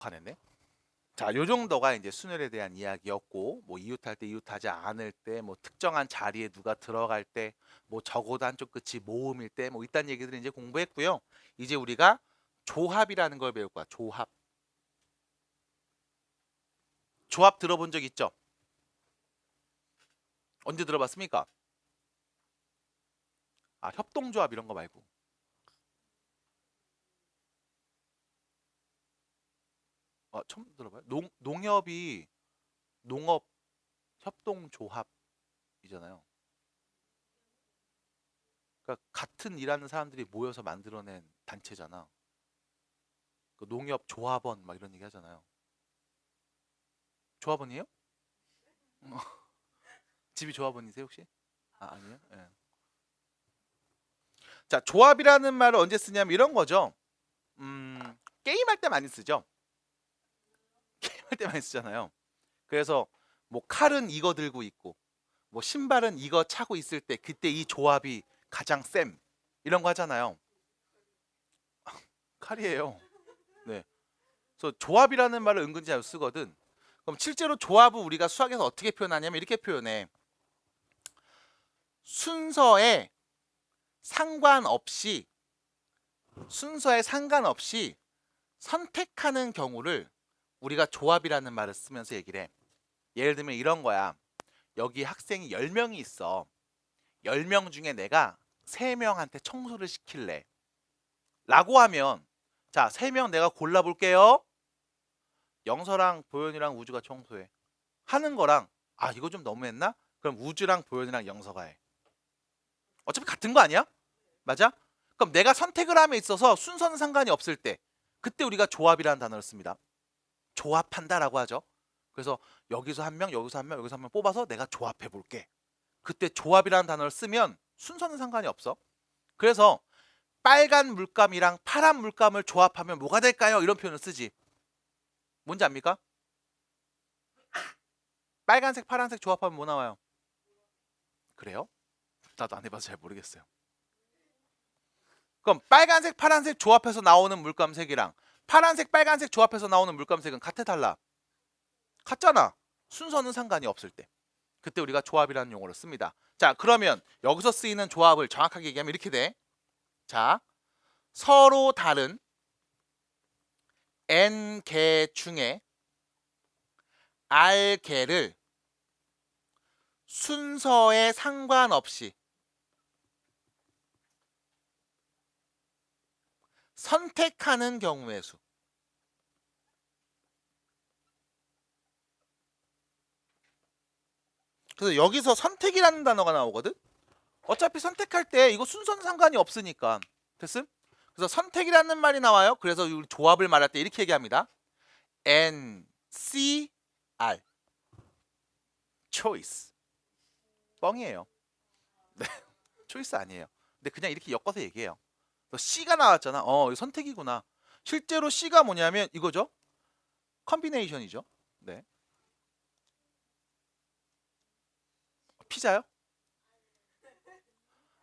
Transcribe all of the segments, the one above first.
화냈네. 자, 요 정도가 이제 순혈에 대한 이야기였고, 뭐 이웃할 때, 이웃하지 않을 때, 뭐 특정한 자리에 누가 들어갈 때, 뭐 적어도 한쪽 끝이 모음일 때, 뭐 이딴 얘기들을 이제 공부했고요. 이제 우리가 조합이라는 걸 배울 거야. 조합. 조합 들어본 적 있죠? 언제 들어봤습니까? 아, 협동조합 이런 거 말고. 처음 들어봐요? 농협이 농업 협동조합이잖아요. 그러니까 같은 일하는 사람들이 모여서 만들어낸 단체잖아. 그 농협 조합원 막 이런 얘기 하잖아요. 조합원이에요? 집이 조합원이세요 혹시? 아, 아니에요? 예. 자, 조합이라는 말을 언제 쓰냐면 이런 거죠. 게임할 때 많이 쓰죠. 게임할 때 많이 쓰잖아요. 그래서 뭐 칼은 이거 들고 있고 뭐 신발은 이거 차고 있을 때 그때 이 조합이 가장 쌤 이런 거 하잖아요. 칼이에요. 네. 그래서 조합이라는 말을 은근히 잘 쓰거든. 그럼 실제로 조합을 우리가 수학에서 어떻게 표현하냐면 이렇게 표현해. 순서에 상관없이 선택하는 경우를 우리가 조합이라는 말을 쓰면서 얘기를 해. 예를 들면 이런 거야. 여기 학생이 10명이 있어. 10명 중에 내가 3명한테 청소를 시킬래. 라고 하면 자, 3명 내가 골라볼게요. 영서랑 보현이랑 우주가 청소해. 하는 거랑 아, 이거 좀 너무했나? 그럼 우주랑 보현이랑 영서가 해. 어차피 같은 거 아니야? 맞아? 그럼 내가 선택을 함에 있어서 순서는 상관이 없을 때 그때 우리가 조합이라는 단어를 씁니다. 조합한다라고 하죠. 그래서 여기서 한 명, 여기서 한 명, 여기서 한 명 뽑아서 내가 조합해 볼게. 그때 조합이라는 단어를 쓰면 순서는 상관이 없어. 그래서 빨간 물감이랑 파란 물감을 조합하면 뭐가 될까요? 이런 표현을 쓰지. 뭔지 압니까? 빨간색, 파란색 조합하면 뭐 나와요? 그래요? 나도 안 해봐서 잘 모르겠어요. 그럼 빨간색, 파란색 조합해서 나오는 물감색이랑 파란색, 빨간색 조합해서 나오는 물감색은 같아 달라? 같잖아. 순서는 상관이 없을 때. 그때 우리가 조합이라는 용어를 씁니다. 자, 그러면 여기서 쓰이는 조합을 정확하게 얘기하면 이렇게 돼. 자, 서로 다른 n개 중에 r개를 순서에 상관없이 선택하는 경우의 수. 그래서 여기서 선택이라는 단어가 나오거든. 어차피 선택할 때 이거 순서는 상관이 없으니까. 됐음? 그래서 선택이라는 말이 나와요. 그래서 우리 조합을 말할 때 이렇게 얘기합니다. N, C, R. choice. 뻥이에요. 네. 초이스 아니에요. 근데 그냥 이렇게 엮어서 얘기해요. C가 나왔잖아. 이거 선택이구나. 실제로 C가 뭐냐면 이거죠. 컨비네이션이죠. 네. 피자요?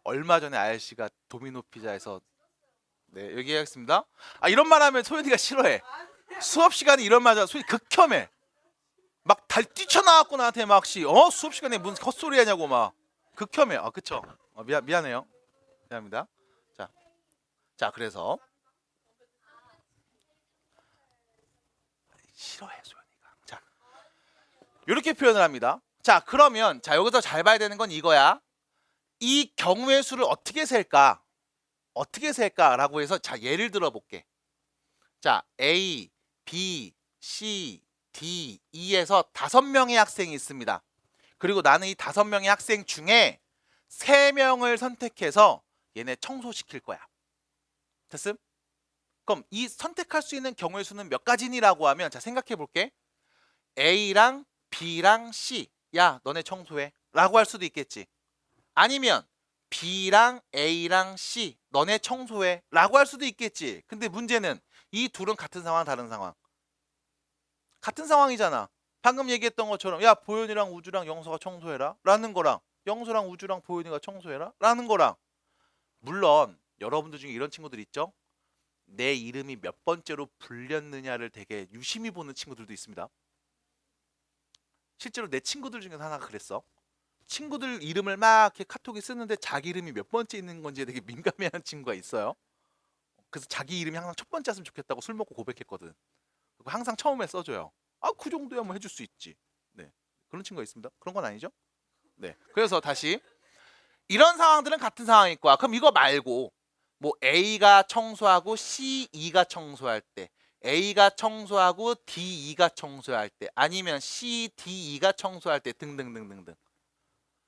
얼마 전에 아저씨가 도미노 피자에서 네, 얘기하겠습니다. 아, 이런 말 하면 소연이가 싫어해. 수업 시간에 이런 말 하면 소연이 극혐해. 막 달 뛰쳐나왔고 나한테 막 수업 시간에 무슨 헛소리 하냐고 막 극혐해. 아, 그쵸? 미안해요. 미안합니다. 자, 자, 그래서 싫어해 소연이가. 자, 이렇게 표현을 합니다. 자, 그러면 자, 여기서 잘 봐야 되는 건 이거야. 이 경우의 수를 어떻게 셀까? 어떻게 셀까라고 해서 자, 예를 들어 볼게. 자, A, B, C, D, E에서 5명의 학생이 있습니다. 그리고 나는 이 5명의 학생 중에 3명을 선택해서 얘네 청소시킬 거야. 됐음? 그럼 이 선택할 수 있는 경우의 수는 몇 가지니라고 하면 자, 생각해 볼게. A랑 B랑 C. 야, 너네 청소해. 라고 할 수도 있겠지. 아니면 B랑 A랑 C. 너네 청소해. 라고 할 수도 있겠지. 근데 문제는 이 둘은 같은 상황, 다른 상황. 같은 상황이잖아. 방금 얘기했던 것처럼 야, 보현이랑 우주랑 영서가 청소해라. 라는 거랑 영서랑 우주랑 보현이가 청소해라. 라는 거랑 물론 여러분들 중에 이런 친구들 있죠? 내 이름이 몇 번째로 불렸느냐를 되게 유심히 보는 친구들도 있습니다. 실제로 내 친구들 중에 하나가 그랬어. 친구들 이름을 막 이렇게 카톡에 쓰는데 자기 이름이 몇 번째 있는 건지에 되게 민감해하는 친구가 있어요. 그래서 자기 이름이 항상 첫 번째였으면 좋겠다고 술 먹고 고백했거든. 그리고 항상 처음에 써줘요. 아, 그 정도야 뭐 해줄 수 있지. 네, 그런 친구가 있습니다. 그런 건 아니죠? 네, 그래서 다시 이런 상황들은 같은 상황일 거야. 그럼 이거 말고 뭐 A가 청소하고 C2가 청소할 때, A가 청소하고 D2가 청소할 때, 아니면 C, D2가 청소할 때 등등등등등.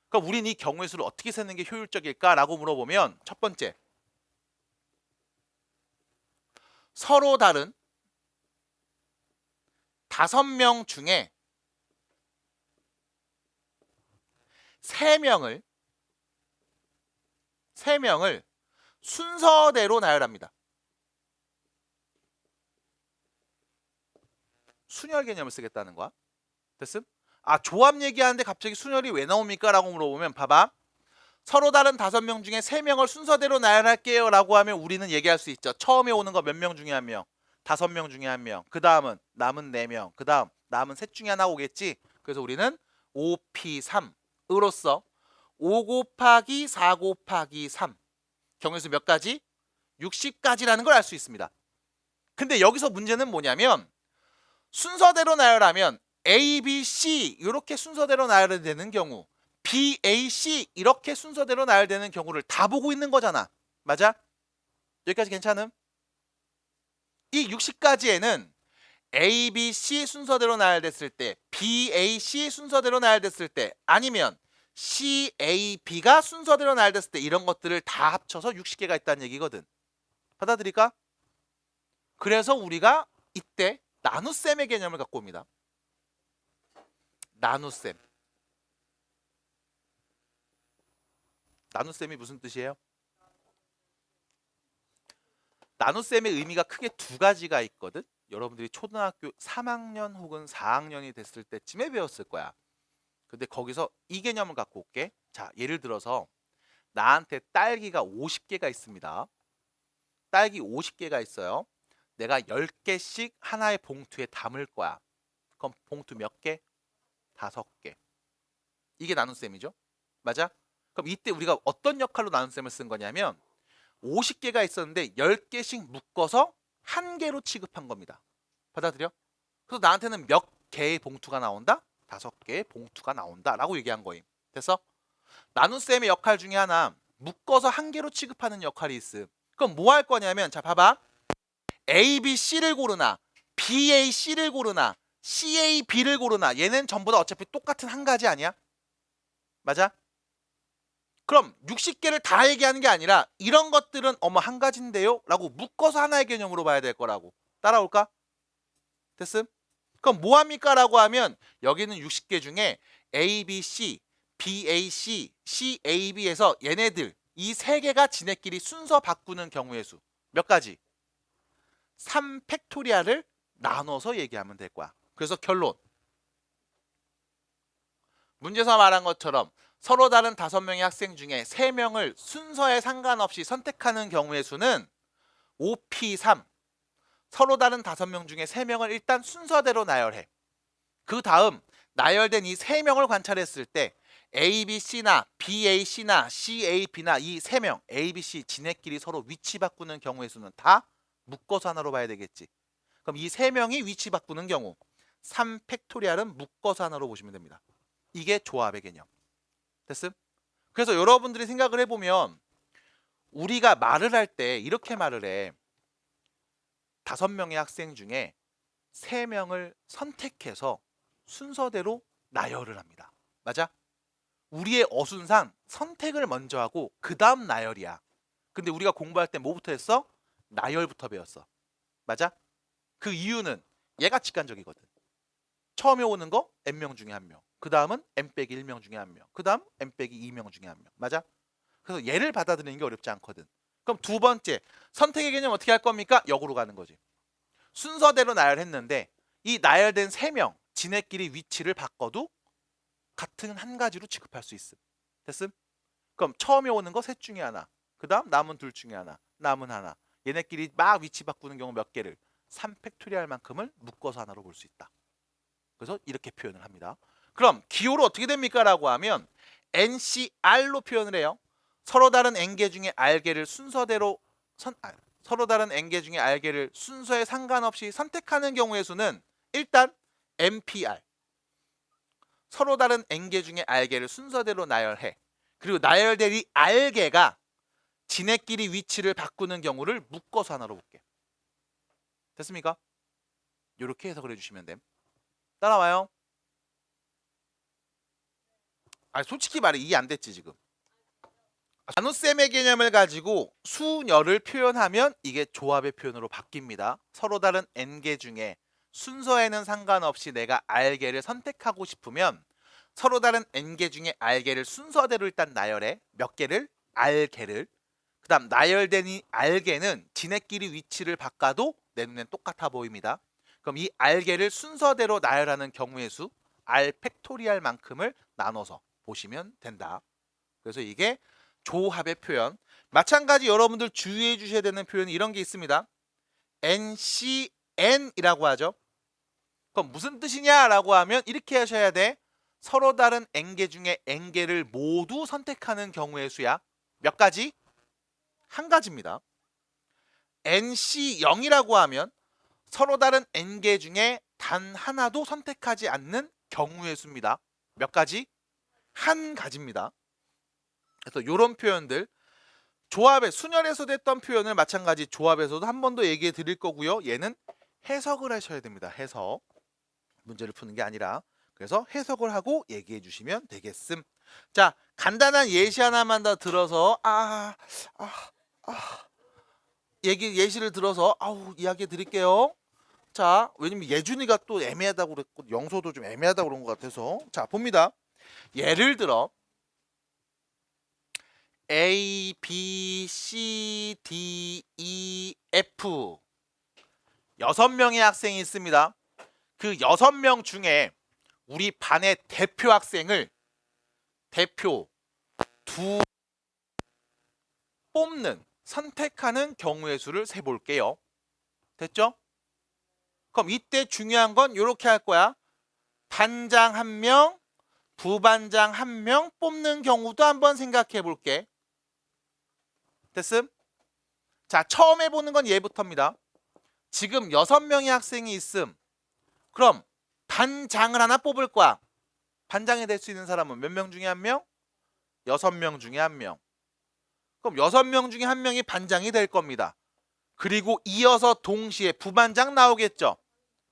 그러니까 우린 이 경우의 수를 어떻게 세는 게 효율적일까라고 물어보면 첫 번째, 서로 다른 5명 중에 3명을 순서대로 나열합니다. 순열 개념을 쓰겠다는 거야. 됐음? 아, 조합 얘기하는데 갑자기 순열이 왜 나옵니까? 라고 물어보면 봐봐. 서로 다른 5명 중에 3명을 순서대로 나열할게요 라고 하면 우리는 얘기할 수 있죠. 처음에 오는 거 몇 명 중에 1명, 5명 중에 1명, 그 다음은 남은 4명, 그 다음 남은 셋 중에 하나 오겠지. 그래서 우리는 5P3으로써 5 곱하기 4 곱하기 3 경우에서 몇 가지? 60가지라는 걸 알 수 있습니다. 근데 여기서 문제는 뭐냐면 순서대로 나열하면 A, B, C 이렇게 순서대로 나열되는 경우, B, A, C 이렇게 순서대로 나열되는 경우를 다 보고 있는 거잖아. 맞아? 여기까지 괜찮음? 이 60가지에는 A, B, C 순서대로 나열됐을 때, B, A, C 순서대로 나열됐을 때, 아니면 C, A, B가 순서대로 나열됐을 때 이런 것들을 다 합쳐서 60개가 있다는 얘기거든. 받아들일까? 그래서 우리가 이때 나눗셈의 개념을 갖고 옵니다. 나눗셈. 나눗셈이 무슨 뜻이에요? 나눗셈의 의미가 크게 2가지가 있거든. 여러분들이 초등학교 3학년 혹은 4학년이 됐을 때쯤에 배웠을 거야. 근데 거기서 이 개념을 갖고 올게. 자, 예를 들어서 나한테 딸기가 50개가 있습니다. 딸기 50개가 있어요. 내가 10개씩 하나의 봉투에 담을 거야. 그럼 봉투 몇 개? 5개. 이게 나눗셈이죠. 맞아? 그럼 이때 우리가 어떤 역할로 나눗셈을 쓴 거냐면 50개가 있었는데 10개씩 묶어서 1개로 취급한 겁니다. 받아들여? 그래서 나한테는 몇 개의 봉투가 나온다? 5개의 봉투가 나온다 라고 얘기한 거임. 됐어? 나눗셈의 역할 중에 하나, 묶어서 1개로 취급하는 역할이 있음. 그럼 뭐 할 거냐면, 자 봐봐. A, B, C를 고르나 B, A, C를 고르나 C, A, B를 고르나 얘는 전부 다 어차피 똑같은 한 가지 아니야? 맞아? 그럼 60개를 다 얘기하는 게 아니라 이런 것들은 어머 한 가지인데요? 라고 묶어서 하나의 개념으로 봐야 될 거라고. 따라올까? 됐음? 그럼 뭐합니까? 라고 하면 여기는 60개 중에 A, B, C, B, A, C, C, A, B에서 얘네들 이 3개가 지네끼리 순서 바꾸는 경우의 수. 몇 가지? 3팩토리알을 나눠서 얘기하면 될 거야. 그래서 결론. 문제에서 말한 것처럼 서로 다른 5명의 학생 중에 3명을 순서에 상관없이 선택하는 경우의 수는 5P3. 서로 다른 5명 중에 3명을 일단 순서대로 나열해. 그 다음 나열된 이 3명을 관찰했을 때 A, B, C나 B, A, C나 C, A, B나 이 3명 A, B, C 지네끼리 서로 위치 바꾸는 경우의 수는 다 묶어서 하나로 봐야 되겠지. 그럼 이 3명이 위치 바꾸는 경우 3팩토리알은 묶어서 하나로 보시면 됩니다. 이게 조합의 개념. 됐음? 그래서 여러분들이 생각을 해보면 우리가 말을 할 때 이렇게 말을 해. 5명의 학생 중에 3명을 선택해서 순서대로 나열을 합니다. 맞아? 우리의 어순상 선택을 먼저 하고 그 다음 나열이야. 근데 우리가 공부할 때 뭐부터 했어? 나열부터 배웠어. 맞아? 그 이유는 얘가 직관적이거든. 처음에 오는 거 N명 중에 1명. 그 다음은 N-1명 중에 1명. 그 다음 N-2명 중에 1명. 맞아? 그래서 얘를 받아들이는 게 어렵지 않거든. 그럼 두 번째, 선택의 개념 어떻게 할 겁니까? 역으로 가는 거지. 순서대로 나열했는데 이 나열된 3명, 지네끼리 위치를 바꿔도 같은 한 가지로 취급할 수 있음. 됐음? 그럼 처음에 오는 거 셋 중에 하나. 그 다음 남은 둘 중에 하나. 남은 하나. 얘네끼리 막 위치 바꾸는 경우 몇 개를 3팩토리얼만큼을 묶어서 하나로 볼 수 있다. 그래서 이렇게 표현을 합니다. 그럼 기호로 어떻게 됩니까? 라고 하면 NCR로 표현을 해요. 서로 다른 n개 중에 r개를 순서대로 서로 다른 n개 중에 r개를 순서에 상관없이 선택하는 경우의 수는 일단 NPR. 서로 다른 n개 중에 r개를 순서대로 나열해. 그리고 나열된 이 r개가 지네끼리 위치를 바꾸는 경우를 묶어서 하나로 볼게. 됐습니까? 이렇게 해석을 해주시면 됨. 따라와요. 솔직히 말해 이해 안 됐지 지금. 나눗셈의 개념을 가지고 수열을 표현하면 이게 조합의 표현으로 바뀝니다. 서로 다른 n개 중에 순서에는 상관없이 내가 r개를 선택하고 싶으면 서로 다른 n개 중에 r개를 순서대로 일단 나열해. 몇 개를? r개를. 그 다음 나열된 이 r개는 지네끼리 위치를 바꿔도 내 눈엔 똑같아 보입니다. 그럼 이 r개를 순서대로 나열하는 경우의 수 r 팩토리얼만큼을 나눠서 보시면 된다. 그래서 이게 조합의 표현. 마찬가지 여러분들 주의해 주셔야 되는 표현이 이런 게 있습니다. NCN이라고 하죠. 그럼 무슨 뜻이냐라고 하면 이렇게 하셔야 돼. 서로 다른 n개 중에 n개를 모두 선택하는 경우의 수야. 몇 가지? 한 가지입니다. NC0이라고 하면 서로 다른 n개 중에 단 하나도 선택하지 않는 경우의 수입니다. 몇 가지? 한 가지입니다. 그래서 이런 표현들 조합에 순열에서도 했던 표현을 마찬가지 조합에서도 한 번 더 얘기해 드릴 거고요. 얘는 해석을 하셔야 됩니다. 해석. 문제를 푸는 게 아니라. 그래서 해석을 하고 얘기해 주시면 되겠음. 자, 간단한 예시 하나만 더 들어서 예시를 들어서 이야기해 드릴게요. 자, 왜냐면 예준이가 또 애매하다고 그랬고 영소도 좀 애매하다고 그런 것 같아서 자, 봅니다. 예를 들어 A, B, C, D, E, F 6명의 학생이 있습니다. 그 6명 중에 우리 반의 대표 학생을 대표 두 뽑는 선택하는 경우의 수를 세볼게요. 됐죠? 그럼 이때 중요한 건 이렇게 할 거야. 반장 1명, 부반장 1명 뽑는 경우도 한번 생각해 볼게. 됐음? 자, 처음 해보는 건 얘부터입니다. 지금 6명의 학생이 있음. 그럼 반장을 하나 뽑을 거야. 반장이 될 수 있는 사람은 몇 명 중에 1명? 6명 중에 1명. 그럼 6명 중에 1명이 반장이 될 겁니다. 그리고 이어서 동시에 부반장 나오겠죠.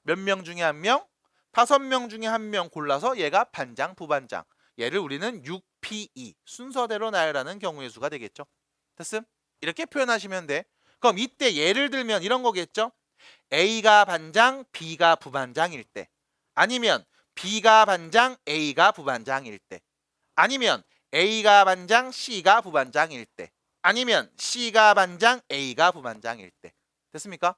몇 명 중에 1명? 5명 중에 1명 골라서 얘가 반장, 부반장. 얘를 우리는 6P2 순서대로 나열하는 경우의 수가 되겠죠. 됐음? 이렇게 표현하시면 돼. 그럼 이때 예를 들면 이런 거겠죠. A가 반장, B가 부반장일 때. 아니면 B가 반장, A가 부반장일 때. 아니면 A가 반장, C가 부반장일 때. 아니면 C가 반장, A가 부반장일 때. 됐습니까?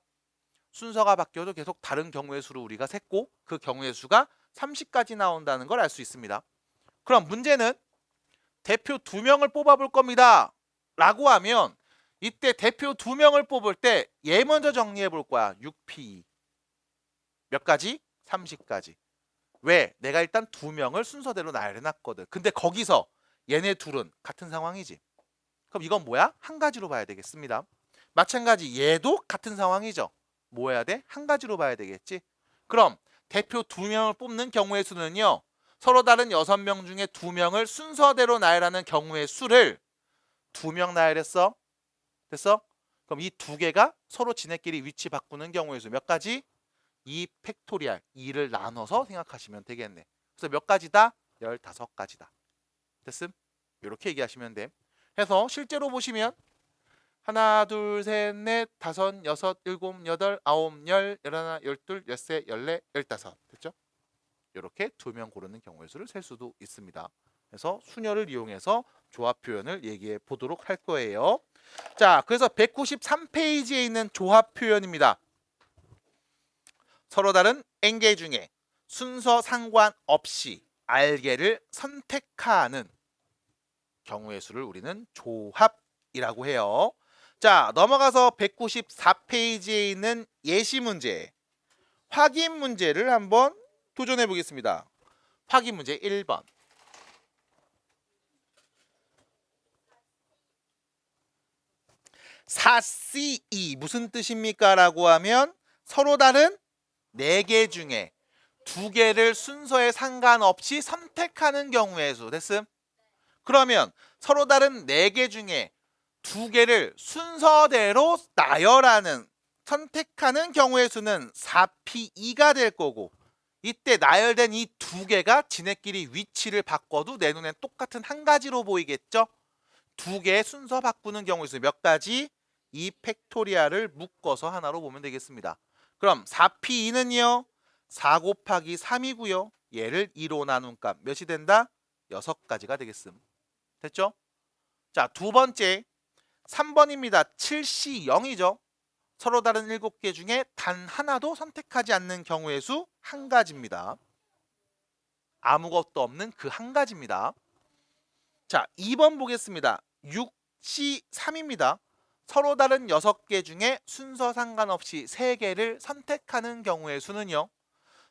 순서가 바뀌어도 계속 다른 경우의 수를 우리가 셌고 그 경우의 수가 30까지 나온다는 걸 알 수 있습니다. 그럼 문제는 대표 2명을 뽑아볼 겁니다. 라고 하면 이때 대표 2명을 뽑을 때 얘 먼저 정리해 볼 거야. 6P 몇 가지? 30까지. 왜? 내가 일단 2명을 순서대로 나열해 놨거든. 근데 거기서 얘네 둘은 같은 상황이지. 그럼 이건 뭐야? 한 가지로 봐야 되겠습니다. 마찬가지 얘도 같은 상황이죠. 뭐 해야 돼? 한 가지로 봐야 되겠지. 그럼 대표 2명을 뽑는 경우의 수는요. 서로 다른 6명 중에 2명을 순서대로 나열하는 경우의 수를 2명 나열했어. 됐어? 그럼 이 2개가 서로 지네끼리 위치 바꾸는 경우의 수 몇 가지? 2 팩토리얼 2를 나눠서 생각하시면 되겠네. 그래서 몇 가지다? 15가지다. 됐음? 이렇게 얘기하시면 돼. 해서 실제로 보시면 하나, 둘, 셋, 넷, 다섯, 여섯, 일곱, 여덟, 아홉, 열, 열하나, 열둘, 열세, 열네, 열다섯. 됐죠? 이렇게 2명 고르는 경우의 수를 셀 수도 있습니다. 그래서 순열을 이용해서 조합 표현을 얘기해 보도록 할 거예요. 자, 그래서 193페이지에 있는 조합 표현입니다. 서로 다른 n개 중에 순서 상관없이 r개를 선택하는 경우의 수를 우리는 조합이라고 해요. 자, 넘어가서 194페이지에 있는 예시 문제, 확인 문제를 한번 도전해 보겠습니다. 확인 문제 1번. 4C2 무슨 뜻입니까? 라고 하면 서로 다른 4개 중에 2개를 순서에 상관없이 선택하는 경우의 수. 됐음? 그러면 서로 다른 4개 중에 2개를 순서대로 나열하는, 선택하는 경우의 수는 4P2가 될 거고, 이때 나열된 이 2개가 지네끼리 위치를 바꿔도 내 눈엔 똑같은 한 가지로 보이겠죠? 2개의 순서 바꾸는 경우의 수 몇 가지? 이 팩토리얼을 묶어서 하나로 보면 되겠습니다. 그럼 4P2는요 4 곱하기 3이고요. 얘를 2로 나눈 값 몇이 된다? 6가지가 되겠음. 됐죠? 자, 두 번째 3번입니다. 7C0이죠. 서로 다른 7개 중에 단 하나도 선택하지 않는 경우의 수 한 가지입니다. 아무것도 없는 그 한 가지입니다. 자, 2번 보겠습니다. 6C3입니다. 서로 다른 6개 중에 순서 상관없이 3개를 선택하는 경우의 수는요.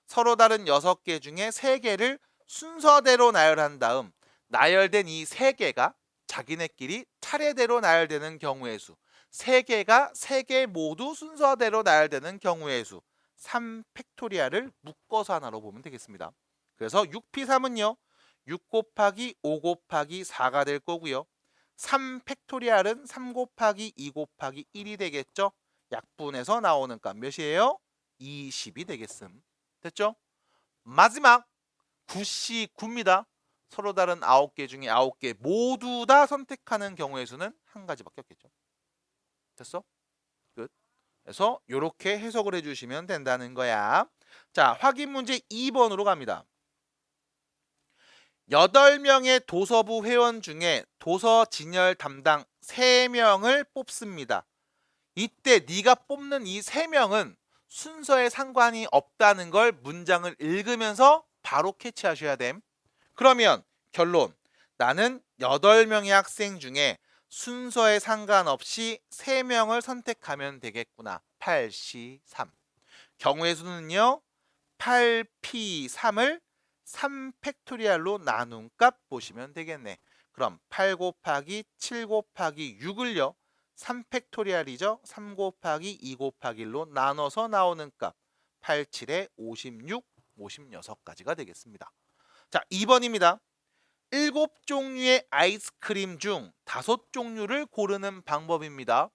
서로 다른 6개 중에 3개를 순서대로 나열한 다음 나열된 이 3개가 자기네끼리 차례대로 나열되는 경우의 수, 3개가 3개 모두 순서대로 나열되는 경우의 수 3팩토리얼을 묶어서 하나로 보면 되겠습니다. 그래서 6P3은요 6 곱하기 5 곱하기 4가 될 거고요. 3팩토리얼은 3 곱하기 2 곱하기 1이 되겠죠. 약분해서 나오는 값 몇이에요? 20이 되겠음. 됐죠? 마지막 9C9입니다. 서로 다른 9개 중에 9개 모두 다 선택하는 경우의 수는 한 가지밖에 없겠죠. 됐어? 끝. 그래서 이렇게 해석을 해주시면 된다는 거야. 자, 확인 문제 2번으로 갑니다. 8명의 도서부 회원 중에 도서 진열 담당 3명을 뽑습니다. 이때 네가 뽑는 이 3명은 순서에 상관이 없다는 걸 문장을 읽으면서 바로 캐치하셔야 됨. 그러면 결론, 나는 8명의 학생 중에 순서에 상관없이 3명을 선택하면 되겠구나. 8C3. 경우의 수는요 8P3을 3팩토리얼로 나눈 값 보시면 되겠네. 그럼 8 곱하기 7 곱하기 6을요 3팩토리얼이죠. 3 곱하기 2 곱하기 1로 나눠서 나오는 값 8, 7에 56, 56가지가 되겠습니다. 자, 2번입니다. 7종류의 아이스크림 중 5종류를 고르는 방법입니다.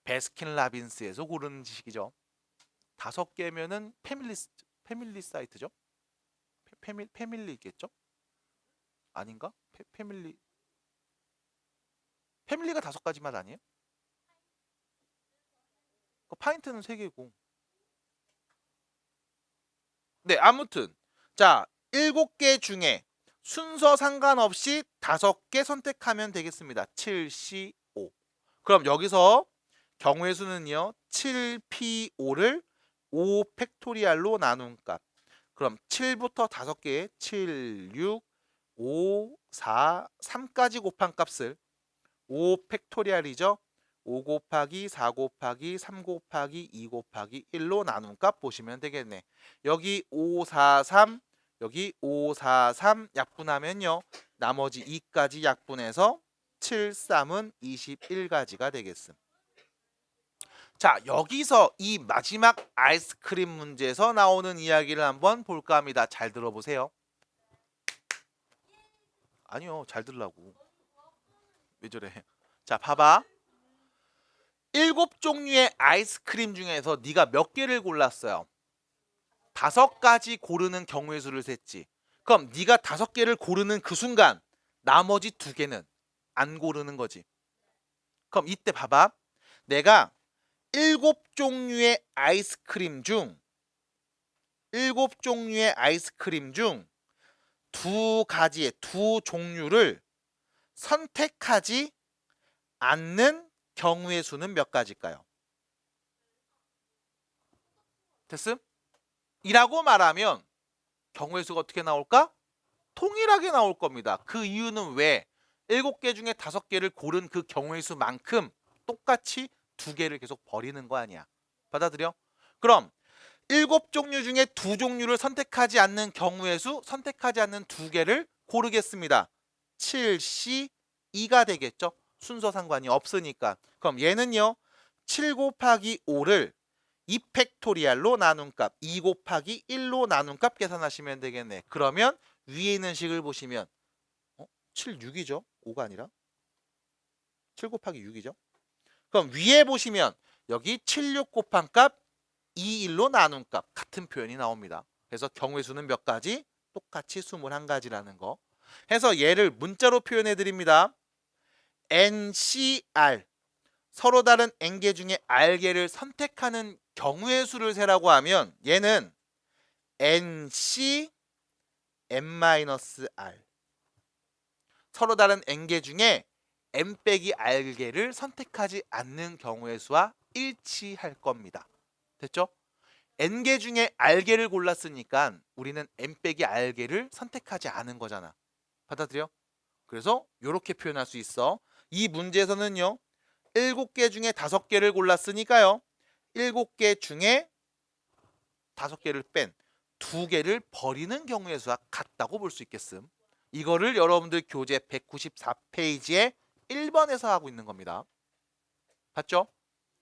베스킨라빈스에서 고르는 지식이죠. 5개면은 패밀리 사이트죠. 패밀리겠죠? 아닌가? 패밀리가 5가지 맛 아니에요? 파인트는 3개고. 네, 아무튼 자, 7개 중에 순서 상관없이 5개 선택하면 되겠습니다. 7C5. 그럼 여기서 경우의 수는요 7P5를 5팩토리얼로 나눈 값. 그럼 7부터 5개에 7, 6, 5, 4, 3까지 곱한 값을 5팩토리얼이죠. 5 곱하기 4 곱하기 3 곱하기 2 곱하기 1로 나눈 값 보시면 되겠네. 여기 5, 4, 3, 여기 5, 4, 3 약분하면요. 나머지 2까지 약분해서 7, 3은 21가지가 되겠음. 자, 여기서 이 마지막 아이스크림 문제에서 나오는 이야기를 한번 볼까 합니다. 잘 들어보세요. 아니요, 잘 들으라고. 왜 저래? 자, 봐봐. 7종류의 아이스크림 중에서 네가 몇 개를 골랐어요? 5가지 고르는 경우의 수를 셌지. 그럼 네가 5개를 고르는 그 순간 나머지 2개는 안 고르는 거지. 그럼 이때 봐봐. 내가 7종류의 아이스크림 중 2가지의 2종류를 선택하지 않는 경우의 수는 몇 가지일까요? 됐음? 이라고 말하면 경우의 수가 어떻게 나올까? 통일하게 나올 겁니다. 그 이유는 왜? 7개 중에 5개를 고른 그 경우의 수만큼 똑같이 2개를 계속 버리는 거 아니야. 받아들여? 그럼 7종류 중에 2종류를 선택하지 않는 경우의 수, 선택하지 않는 2개를 고르겠습니다. 7C2가 되겠죠? 순서 상관이 없으니까. 그럼 얘는요. 7 곱하기 5를 2팩토리알로 나눈 값, 2 곱하기 1로 나눈 값 계산하시면 되겠네. 그러면 위에 있는 식을 보시면 7, 6이죠? 5가 아니라 7 곱하기 6이죠? 그럼 위에 보시면 여기 7, 6 곱한 값, 2, 1로 나눈 값 같은 표현이 나옵니다. 그래서 경우의 수는 몇 가지? 똑같이 21가지라는 거. 해서 얘를 문자로 표현해 드립니다. NCR 서로 다른 n개 중에 r개를 선택하는 경우의 수를 세라고 하면 얘는 NC n-r 서로 다른 n개 중에 n 빼기 r개를 선택하지 않는 경우의 수와 일치할 겁니다. 됐죠? n개 중에 r개를 골랐으니까 우리는 n 빼기 r개를 선택하지 않은 거잖아. 받아들여? 그래서 이렇게 표현할 수 있어. 이 문제에서는요. 7개 중에 5개를 골랐으니까요. 7개 중에 5개를 뺀 2개를 버리는 경우의 수와 같다고 볼 수 있겠음. 이거를 여러분들 교재 194페이지에 1번에서 하고 있는 겁니다. 봤죠?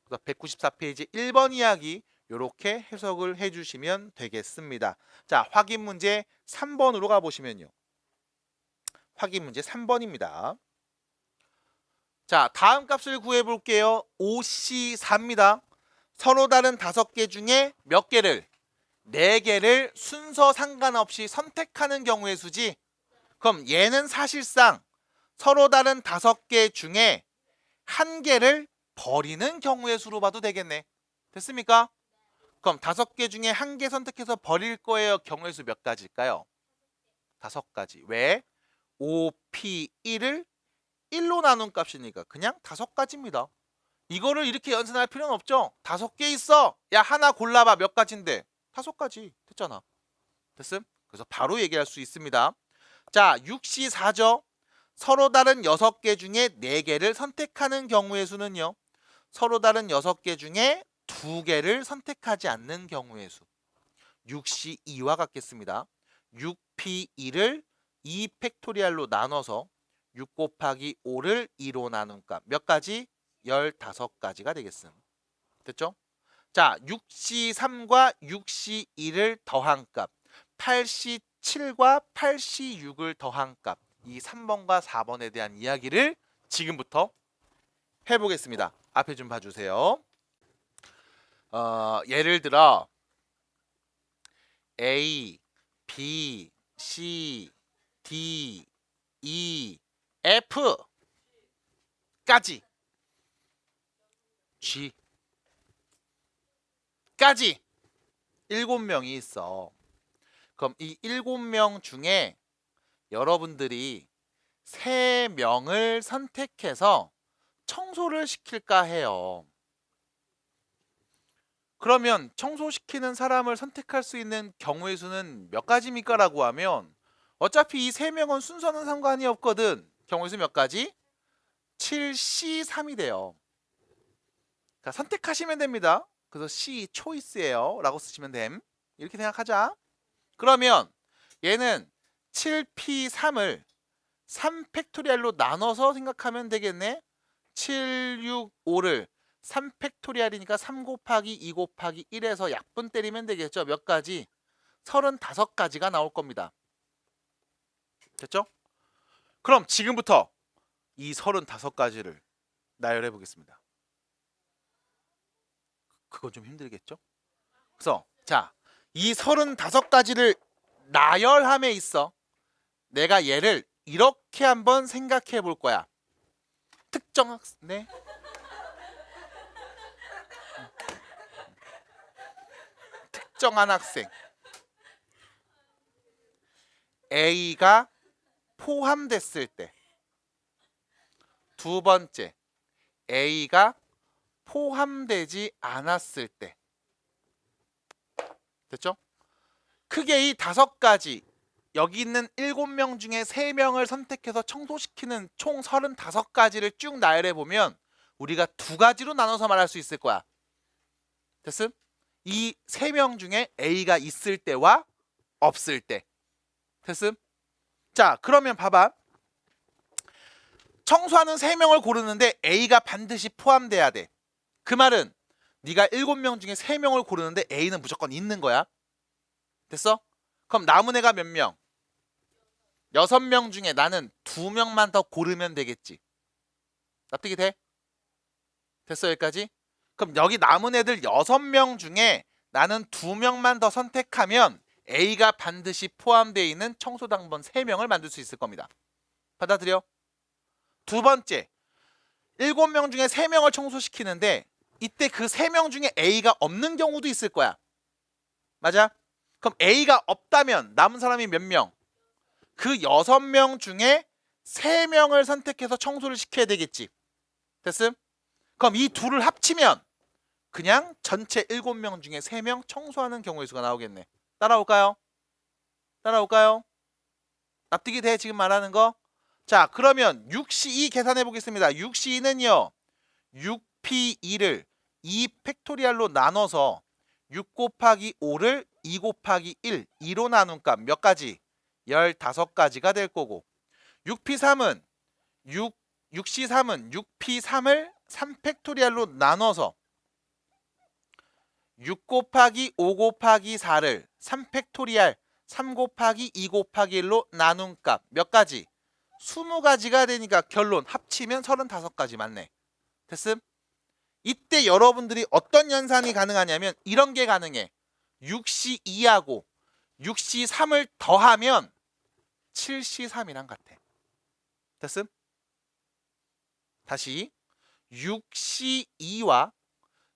그래서 194페이지 1번 이야기 이렇게 해석을 해주시면 되겠습니다. 자, 확인 문제 3번으로 가보시면요. 확인 문제 3번입니다. 자, 다음 값을 구해볼게요. 5C4입니다. 서로 다른 5개 중에 몇 개를? 4개를 순서 상관없이 선택하는 경우의 수지. 그럼 얘는 사실상 서로 다른 5개 중에 1개를 버리는 경우의 수로 봐도 되겠네. 됐습니까? 그럼 5개 중에 1개 선택해서 버릴 거예요. 경우의 수 몇 가지일까요? 5가지. 왜? 5P1을 1로 나눈 값이니까 그냥 5가지입니다. 이거를 이렇게 연산할 필요는 없죠. 5개 있어. 야, 하나 골라봐. 몇 가지인데? 5가지. 됐잖아. 됐음? 그래서 바로 얘기할 수 있습니다. 자, 6C4죠. 서로 다른 6개 중에 4개를 선택하는 경우의 수는요. 서로 다른 6개 중에 2개를 선택하지 않는 경우의 수. 6C2와 같겠습니다. 6P2를 2팩토리알로 나눠서 6 곱하기 5를 2로 나눈 값. 몇 가지? 15가지가 되겠음. 됐죠? 자, 6C3과 6C2를 더한 값. 8C7과 8C6을 더한 값. 이 3번과 4번에 대한 이야기를 지금부터 해보겠습니다. 앞에 좀 봐주세요. 예를 들어 A, B, C, D, E, F까지 G까지 7명이 있어. 그럼 이 7명 중에 여러분들이 3명을 선택해서 청소를 시킬까 해요. 그러면 청소시키는 사람을 선택할 수 있는 경우의 수는 몇 가지입니까? 라고 하면 어차피 이 3명은 순서는 상관이 없거든. 경우의 수 몇 가지? 7C3이 돼요. 자, 선택하시면 됩니다. 그래서 C 초이스예요 라고 쓰시면 됨. 이렇게 생각하자. 그러면 얘는 7P3을 3팩토리알로 나눠서 생각하면 되겠네. 7, 6, 5를 3팩토리알이니까 3 곱하기 2 곱하기 1에서 약분 때리면 되겠죠. 몇 가지? 35가지가 나올 겁니다. 됐죠? 그럼 지금부터 이 35가지를 나열해 보겠습니다. 그건 좀 힘들겠죠? 그래서 자, 이 35가지를 나열함에 있어 내가 얘를 이렇게 한번 생각해 볼 거야. 특정 학생, 네. 특정한 학생 A가 포함됐을 때, 두 번째 A가 포함되지 않았을 때. 됐죠? 크게 이 5가지, 여기 있는 7명 중에 3명을 선택해서 청소시키는 총 35가지를 쭉 나열해 보면 우리가 두 가지로 나눠서 말할 수 있을 거야. 됐음? 이 세 명 중에 A가 있을 때와 없을 때. 됐음? 자, 그러면 봐봐. 청소하는 3명을 고르는데 A가 반드시 포함돼야 돼. 그 말은 네가 7명 중에 3명을 고르는데 A는 무조건 있는 거야. 됐어? 그럼 남은 애가 몇 명? 6명 중에 나는 2명만 더 고르면 되겠지. 납득이 돼? 됐어 여기까지? 그럼 여기 남은 애들 6명 중에 나는 2명만 더 선택하면 A가 반드시 포함되어 있는 청소당번 3명을 만들 수 있을 겁니다. 받아들여? 두 번째, 7명 중에 3명을 청소시키는데 이때 그 3명 중에 A가 없는 경우도 있을 거야. 맞아? 그럼 A가 없다면 남은 사람이 몇 명? 그 6명 중에 3명을 선택해서 청소를 시켜야 되겠지. 됐음? 그럼 이 둘을 합치면 그냥 전체 7명 중에 3명 청소하는 경우의 수가 나오겠네. 따라올까요? 따라올까요? 납득이 돼 지금 말하는 거? 자, 그러면 6C2 계산해 보겠습니다. 6C2는요. 6P2를 2 팩토리얼로 나눠서 6 곱하기 5를 2 곱하기 1, 2로 나눈 값 몇 가지? 15가지가 될 거고 6P3은 6C3은 6P3을 3 팩토리얼로 나눠서 6 곱하기 5 곱하기 4를 3 팩토리얼 3 곱하기 2 곱하기 1로 나눈 값 몇 가지? 20가지가 되니까 결론 합치면 35가지 맞네. 됐음? 이때 여러분들이 어떤 연산이 가능하냐면 이런 게 가능해. 6C2하고 6C3을 더하면 7C3이랑 같아. 됐음? 다시 6C2와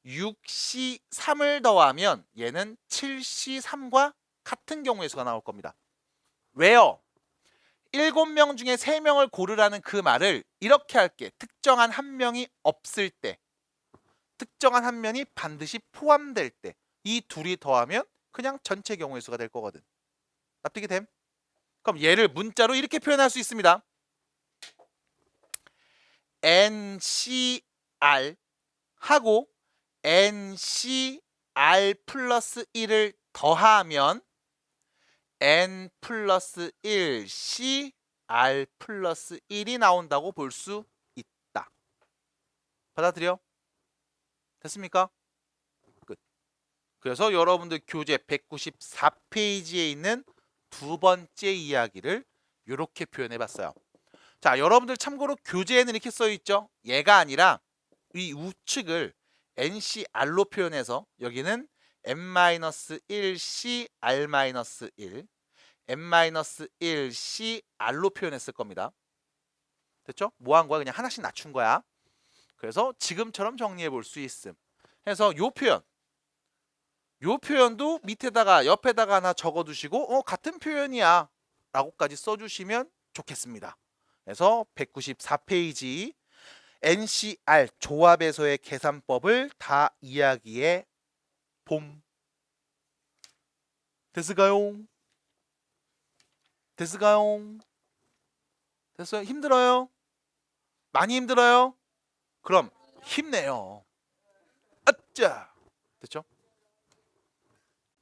6C3을 더하면 얘는 7C3과 같은 경우의 수가 나올 겁니다. 왜요? 7명 중에 3명을 고르라는 그 말을 이렇게 할게. 특정한 한 명이 없을 때, 특정한 한 명이 반드시 포함될 때, 이 둘이 더하면 그냥 전체 경우의 수가 될 거거든. 납득이 됨? 그럼 얘를 문자로 이렇게 표현할 수 있습니다. NCR 하고 NCR 플러스 1을 더하면 N 플러스 1 CR 플러스 1이 나온다고 볼 수 있다. 받아들여? 됐습니까? 끝. 그래서 여러분들 교재 194페이지에 있는 두 번째 이야기를 이렇게 표현해 봤어요. 자, 여러분들 참고로 교재에는 이렇게 써 있죠. 얘가 아니라 이 우측을 NCR로 표현해서 여기는 N-1CR-1 N-1CR로 표현했을 겁니다. 됐죠? 뭐 한 거야? 그냥 하나씩 낮춘 거야. 그래서 지금처럼 정리해 볼 수 있음. 해서 요 표현도 밑에다가 옆에다가 하나 적어 두시고 같은 표현이야 라고까지 써주시면 좋겠습니다. 그래서 194페이지 NCR 조합에서의 계산법을 다 이야기해 봄. 됐을까요? 됐을까요? 됐어요? 힘들어요? 많이 힘들어요? 그럼 힘내요. 아짜. 됐죠?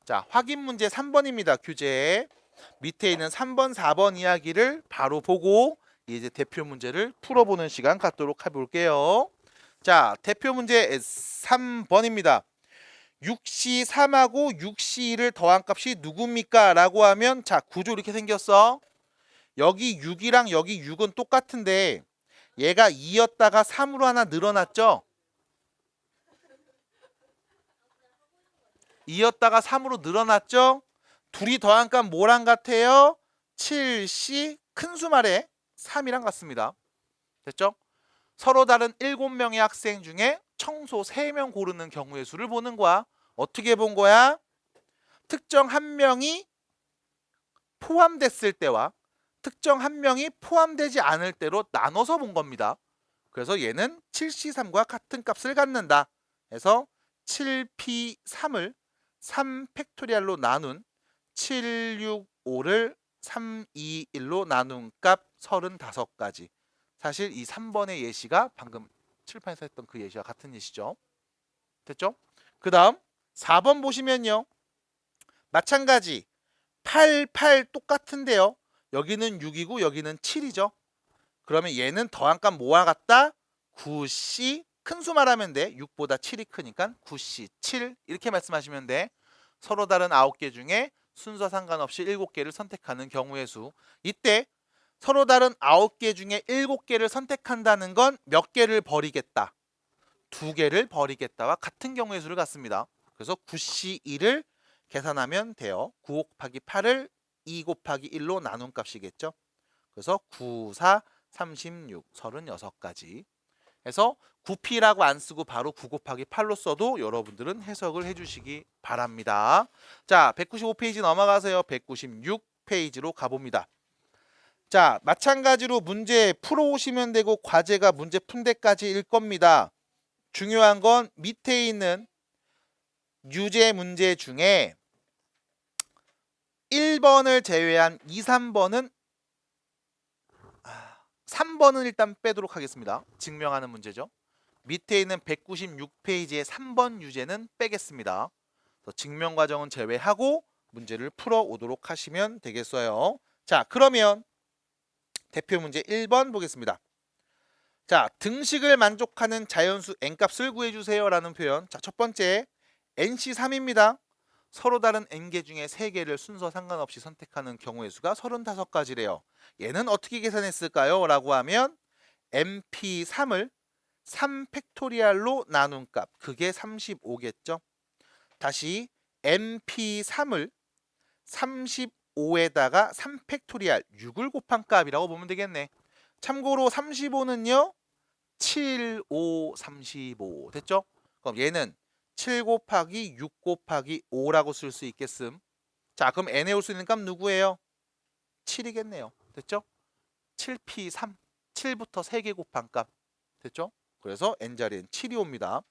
자, 확인 문제 3번입니다. 교재 밑에 있는 3번, 4번 이야기를 바로 보고 이제 대표 문제를 풀어보는 시간 갖도록 해볼게요. 자, 대표 문제 3번입니다. 6C3하고 6C2를 더한 값이 누굽니까? 라고 하면 자, 구조 이렇게 생겼어. 여기 6이랑 여기 6은 똑같은데 얘가 2였다가 3으로 하나 늘어났죠? 2였다가 3으로 늘어났죠? 둘이 더한 값 뭐랑 같아요? 7C 큰 수 말에 3이랑 같습니다. 됐죠? 서로 다른 7명의 학생 중에 청소 3명 고르는 경우의 수를 보는 거야. 어떻게 본 거야? 특정 한 명이 포함됐을 때와 특정 한 명이 포함되지 않을 때로 나눠서 본 겁니다. 그래서 얘는 7C3과 같은 값을 갖는다. 그래서 7P3을 3 팩토리얼로 나눈 765를 321로 나눈 값 35가지. 사실 이 3번의 예시가 방금 칠판에서 했던 그 예시와 같은 예시죠. 됐죠? 그 다음 4번 보시면요. 마찬가지 8, 8 똑같은데요. 여기는 6이고 여기는 7이죠. 그러면 얘는 더한 값 모아 같다 9C 큰 수 말하면 돼. 6보다 7이 크니까 9C 7 이렇게 말씀하시면 돼. 서로 다른 9개 중에 순서 상관없이 7개를 선택하는 경우의 수. 이때 서로 다른 9개 중에 7개를 선택한다는 건 몇 개를 버리겠다. 2개를 버리겠다와 같은 경우의 수를 갖습니다. 그래서 9C2를 계산하면 돼요. 9 곱하기 8을 2 곱하기 1로 나눈 값이겠죠. 그래서 9, 4, 36, 36가지. 해서 9P라고 안 쓰고 바로 9 곱하기 8로 써도 여러분들은 해석을 해주시기 바랍니다. 자, 195페이지 넘어가세요. 196페이지로 가봅니다. 자, 마찬가지로 문제 풀어오시면 되고 과제가 문제 푼 데까지일 겁니다. 중요한 건 밑에 있는 유제 문제 중에 1번을 제외한 2, 3번은 3번은 일단 빼도록 하겠습니다. 증명하는 문제죠. 밑에 있는 196페이지의 3번 유제는 빼겠습니다. 증명 과정은 제외하고 문제를 풀어 오도록 하시면 되겠어요. 자, 그러면 대표 문제 1번 보겠습니다. 자, 등식을 만족하는 자연수 n값을 구해주세요 라는 표현. 자, 첫 번째 nc3입니다. 서로 다른 n개 중에 3개를 순서 상관없이 선택하는 경우의 수가 35가지래요. 얘는 어떻게 계산했을까요? 라고 하면 mp3을 3팩토리얼로 나눈 값, 그게 35겠죠. 다시 mp3을 35에다가 3팩토리얼 6을 곱한 값이라고 보면 되겠네. 참고로 35는요 7, 5, 35 됐죠? 그럼 얘는 7 곱하기 6 곱하기 5라고 쓸 수 있겠음. 자, 그럼 n에 올 수 있는 값 누구예요? 7이겠네요. 됐죠? 7p3 7부터 3개 곱한 값 됐죠? 그래서 n자리엔 7이 옵니다.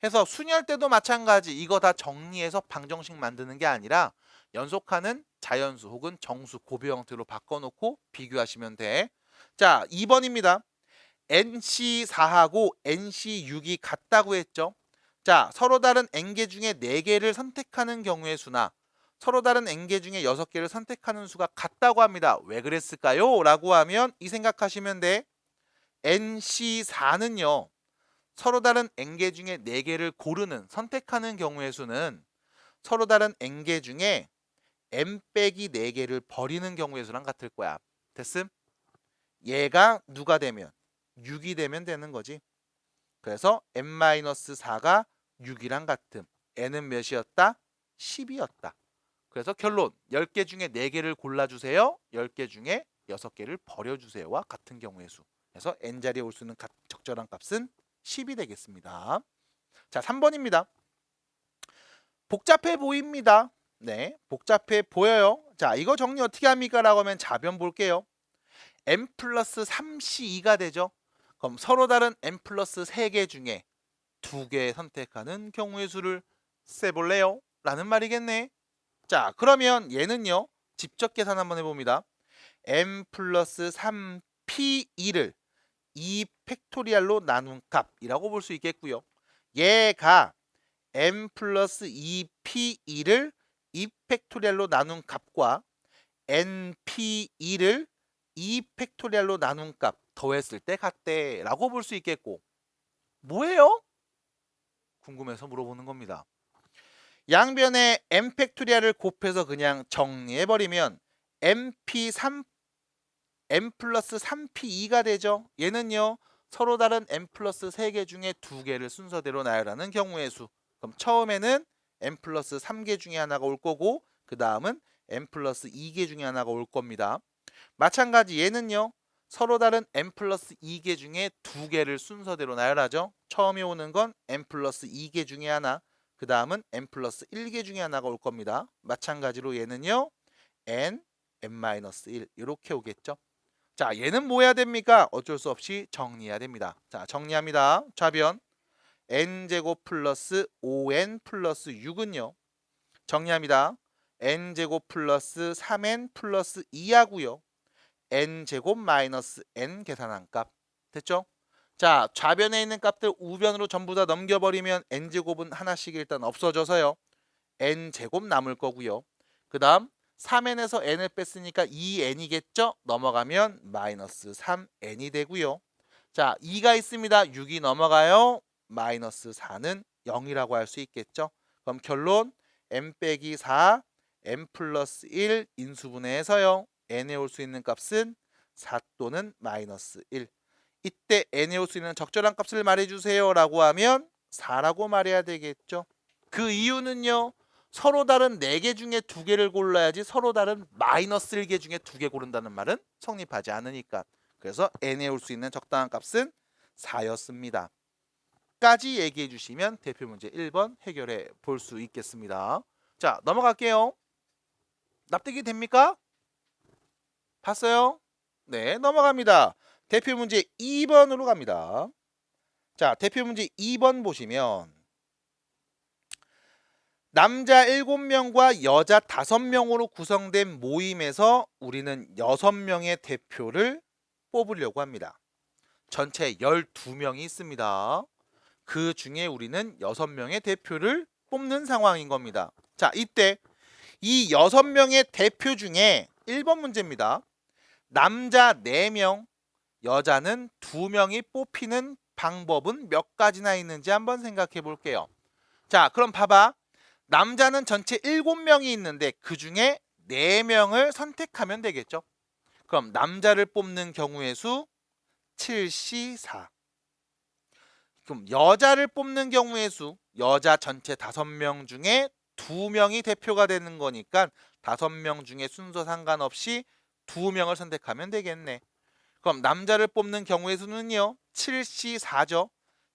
해서 순열 때도 마찬가지. 이거 다 정리해서 방정식 만드는 게 아니라 연속하는 자연수 혹은 정수 고비 형태로 바꿔놓고 비교하시면 돼. 자, 2번입니다. NC4하고 NC6이 같다고 했죠. 자, 서로 다른 n개 중에 4개를 선택하는 경우의 수나 서로 다른 n개 중에 6개를 선택하는 수가 같다고 합니다. 왜 그랬을까요? 라고 하면 이 생각하시면 돼. NC4는요. 서로 다른 n개 중에 4개를 고르는 선택하는 경우의 수는 서로 다른 n개 중에 n 빼기 4개를 버리는 경우의 수랑 같을 거야. 됐음? 얘가 누가 되면 6이 되면 되는 거지. 그래서 n-4가 6이랑 같음. n은 몇이었다? 10이었다. 그래서 결론 10개 중에 4개를 골라주세요. 10개 중에 6개를 버려주세요와 같은 경우의 수. 그래서 n자리에 올 수 있는 적절한 값은 10이 되겠습니다. 자, 3번입니다. 복잡해 보입니다. 네, 복잡해 보여요. 자, 이거 정리 어떻게 합니까? 라고 하면 자변 볼게요. n 플러스 3c2가 되죠. 그럼 서로 다른 n 플러스 3개 중에 2개 선택하는 경우의 수를 세볼래요? 라는 말이겠네. 자, 그러면 얘는요. 직접 계산 한번 해봅니다. n 플러스 3p2를 2 팩토리얼로 나눈 값이라고 볼 수 있겠고요. 얘가 n 플러스 2p2를 2 팩토리얼로 나눈 값과 np2를 2 팩토리얼로 나눈 값 더했을 때 같대 라고 볼 수 있겠고, 뭐예요? 궁금해서 물어보는 겁니다. 양변에 n 팩토리얼을 곱해서 그냥 정리해버리면 n 플러스 3p2가 되죠. 얘는요 서로 다른 n 플러스 3개 중에 2개를 순서대로 나열하는 경우의 수. 그럼 처음에는 n 플러스 3개 중에 하나가 올 거고 그 다음은 n 플러스 2개 중에 하나가 올 겁니다. 마찬가지 얘는요 서로 다른 n 플러스 2개 중에 2개를 순서대로 나열하죠. 처음에 오는 건 n 플러스 2개 중에 하나, 그 다음은 n 플러스 1개 중에 하나가 올 겁니다. 마찬가지로 얘는요 n-1 이렇게 오겠죠. 자, 얘는 뭐 해야 됩니까? 어쩔 수 없이 정리해야 됩니다. 자, 정리합니다. 좌변 n제곱 플러스 5n 플러스 6은요 정리합니다. n제곱 플러스 3n 플러스 2하고요 n제곱 마이너스 n 계산한 값 됐죠? 자, 좌변에 있는 값들 우변으로 전부 다 넘겨버리면 n제곱은 하나씩 일단 없어져서요. n제곱 남을 거고요. 그 다음 3n에서 n을 뺐으니까 2n이겠죠? 넘어가면 마이너스 3n이 되고요. 자, 2가 있습니다. 6이 넘어가요. 마이너스 4는 0이라고 할 수 있겠죠? 그럼 결론 n 빼기 4, n 플러스 1 인수분해해서요. n에 올 수 있는 값은 4 또는 마이너스 1. 이때 n에 올 수 있는 적절한 값을 말해주세요 라고 하면 4라고 말해야 되겠죠. 그 이유는요. 서로 다른 4개 중에 2개를 골라야지 서로 다른 마이너스 1개 중에 2개 고른다는 말은 성립하지 않으니까. 그래서 n에 올 수 있는 적당한 값은 4였습니다. 까지 얘기해 주시면 대표 문제 1번 해결해 볼 수 있겠습니다. 자, 넘어갈게요. 납득이 됩니까? 봤어요? 네, 넘어갑니다. 대표 문제 2번으로 갑니다. 자, 대표 문제 2번 보시면 남자 7명과 여자 5명으로 구성된 모임에서 우리는 6명의 대표를 뽑으려고 합니다. 전체 12명이 있습니다. 그 중에 우리는 6명의 대표를 뽑는 상황인 겁니다. 자, 이때 이 6명의 대표 중에 1번 문제입니다. 남자 4명, 여자는 2명이 뽑히는 방법은 몇 가지나 있는지 한번 생각해 볼게요. 자, 그럼 봐봐. 남자는 전체 7명이 있는데 그 중에 4명을 선택하면 되겠죠. 그럼 남자를 뽑는 경우의 수 7C4. 그럼 여자를 뽑는 경우의 수, 여자 전체 5명 중에 2명이 대표가 되는 거니까 5명 중에 순서 상관없이 2명을 선택하면 되겠네. 그럼 남자를 뽑는 경우의 수는요. 7C4죠.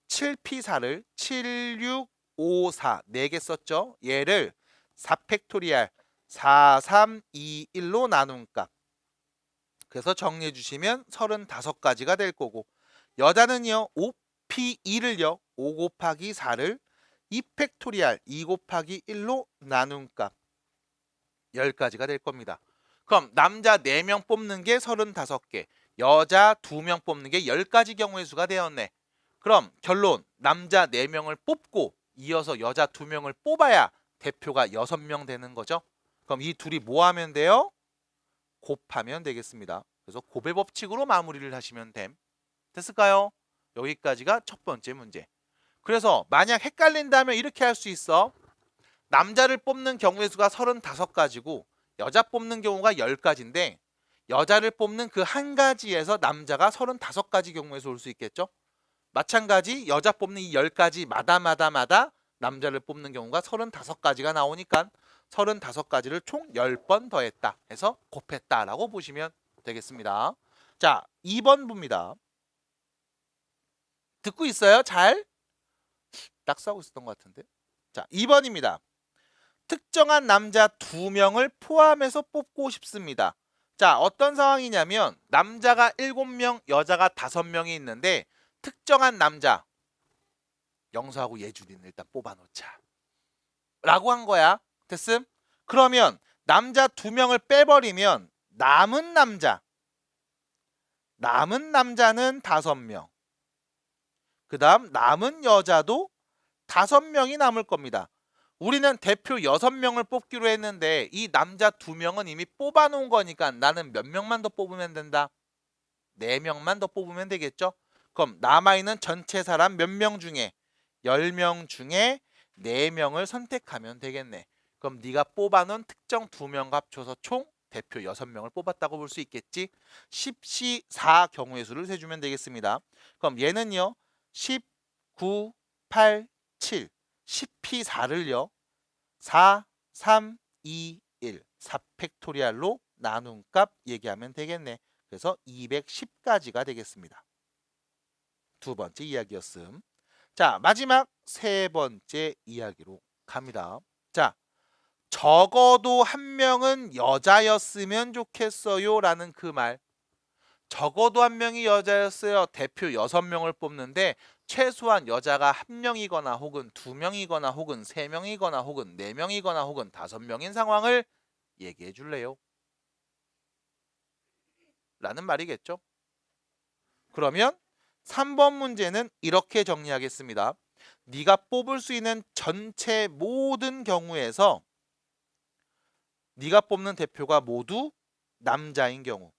7P4를 7654 4개 썼죠. 얘를 4팩토리알 4321로 나눈 값. 그래서 정리해 주시면 35가지가 될 거고, 여자는요. 5P2를요. 5 곱하기 4를 2팩토리알 2 곱하기 1로 나눈 값 10가지가 될 겁니다. 그럼 남자 4명 뽑는 게 35개, 여자 2명 뽑는 게 10가지 경우의 수가 되었네. 그럼 결론, 남자 4명을 뽑고 이어서 여자 2명을 뽑아야 대표가 6명 되는 거죠. 그럼 이 둘이 뭐 하면 돼요? 곱하면 되겠습니다. 그래서 곱의 법칙으로 마무리를 하시면 됨. 됐을까요? 여기까지가 첫 번째 문제. 그래서 만약 헷갈린다면 이렇게 할 수 있어. 남자를 뽑는 경우의 수가 35가지고 여자 뽑는 경우가 10가지인데 여자를 뽑는 그 한 가지에서 남자가 35가지 경우의 수 올 수 있겠죠. 마찬가지 여자 뽑는 이 10가지마다 남자를 뽑는 경우가 35가지가 나오니까 35가지를 총 10번 더했다 해서 곱했다라고 보시면 되겠습니다. 자, 2번 봅니다. 듣고 있어요? 잘? 딱 싸우고 있었던 것 같은데. 자, 2번입니다. 특정한 남자 2명을 포함해서 뽑고 싶습니다. 자, 어떤 상황이냐면 남자가 7명, 여자가 5명이 있는데 특정한 남자, 영서하고 예준이는 일단 뽑아놓자 라고 한 거야. 됐음? 그러면 남자 2명을 빼버리면 남은 남자는 5명, 그 다음 남은 여자도 5명이 남을 겁니다. 우리는 대표 6명을 뽑기로 했는데 이 남자 2명은 이미 뽑아놓은 거니까 나는 몇 명만 더 뽑으면 된다? 4명만 더 뽑으면 되겠죠? 그럼 남아있는 전체 사람 몇 명 중에 10명 중에 4명을 선택하면 되겠네. 그럼 네가 뽑아놓은 특정 2명 합쳐서 총 대표 6명을 뽑았다고 볼 수 있겠지? 10C4 경우의 수를 세주면 되겠습니다. 그럼 얘는요. 10, 9, 8, 7 10P4를요 4, 3, 2, 1 4팩토리알로 나눈 값 얘기하면 되겠네. 그래서 210까지가 되겠습니다. 두 번째 이야기였음. 자, 마지막 세 번째 이야기로 갑니다. 자, 적어도 한 명은 여자였으면 좋겠어요 라는 그 말. 적어도 한 명이 여자였어요. 대표 6명을 뽑는데 최소한 여자가 1명이거나 혹은 2명이거나 혹은 3명이거나 혹은 4명이거나 혹은 5명인 상황을 얘기해 줄래요? 라는 말이겠죠. 그러면 3번 문제는 이렇게 정리하겠습니다. 네가 뽑을 수 있는 전체 모든 경우에서 네가 뽑는 대표가 모두 남자인 경우.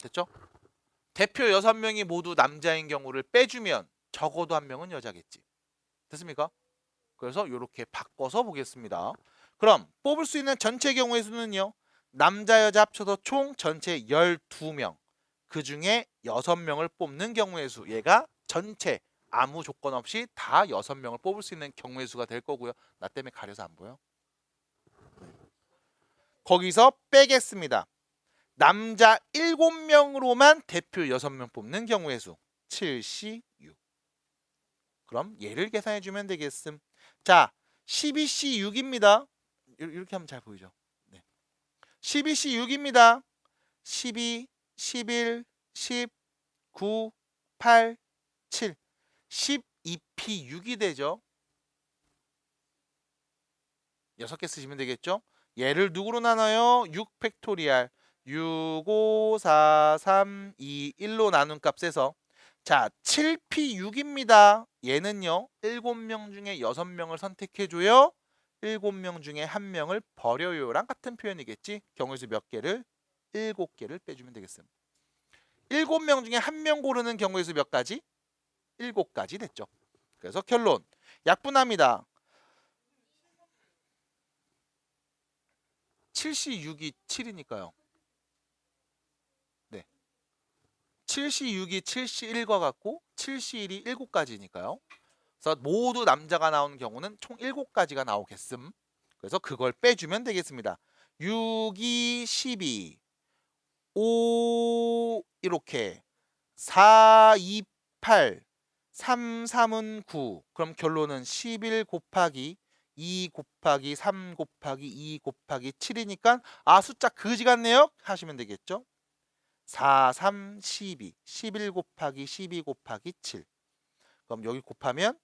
됐죠? 대표 6명이 모두 남자인 경우를 빼주면 적어도 한 명은 여자겠지. 됐습니까? 그래서 이렇게 바꿔서 보겠습니다. 그럼 뽑을 수 있는 전체 경우의 수는요. 남자 여자 합쳐서 총 전체 12명. 그 중에 6명을 뽑는 경우의 수. 얘가 전체 아무 조건 없이 다 6명을 뽑을 수 있는 경우의 수가 될 거고요. 나 때문에 가려서 안 보여. 거기서 빼겠습니다. 남자 7명으로만 대표 6명 뽑는 경우의 수. 7C6. 그럼 얘를 계산해 주면 되겠음. 자, 12C6입니다. 이렇게 하면 잘 보이죠? 네. 12C6입니다. 12, 11, 10, 9, 8, 7. 12P6이 되죠. 6개 쓰시면 되겠죠? 얘를 누구로 나눠요? 6 팩토리알. 6, 5, 4, 3, 2, 1로 나눈 값에서 자, 7P6입니다. 얘는요. 7명 중에 6명을 선택해줘요. 7명 중에 1명을 버려요랑 같은 표현이겠지. 경우수 몇 개를? 7개를 빼주면 되겠습니다. 7명 중에 1명 고르는 경우의 수 몇 가지? 7가지 됐죠. 그래서 결론. 약분합니다. 7C6이 7이니까요. 네. 7C6이 7C1과 같고 7C1이 7가지니까요. 그래서 모두 남자가 나오는 경우는 총 7가지가 나오겠음. 그래서 그걸 빼주면 되겠습니다. 6, 2, 12, 5 이렇게 4, 2, 8, 3, 3은 9. 그럼 결론은 11 곱하기 2 곱하기 3 곱하기 2 곱하기 7이니까 아 숫자 그지 같네요 하시면 되겠죠. 4, 3, 12, 11 곱하기 12 곱하기 7. 그럼 여기 곱하면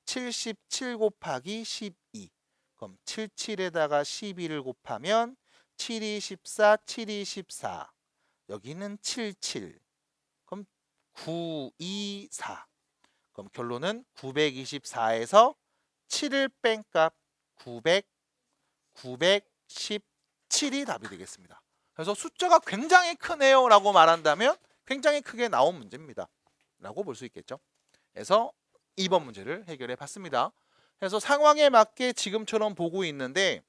77 곱하기 12. 그럼 77에다가 12를 곱하면 7이 14, 7이 14. 여기는 77. 그럼 9, 2, 4. 그럼 결론은 924에서 7을 뺀 값 917이 답이 되겠습니다. 그래서 숫자가 굉장히 크네요 라고 말한다면 굉장히 크게 나온 문제입니다. 라고 볼 수 있겠죠. 그래서 2번 문제를 해결해 봤습니다. 그래서 상황에 맞게 지금처럼 보고 있는데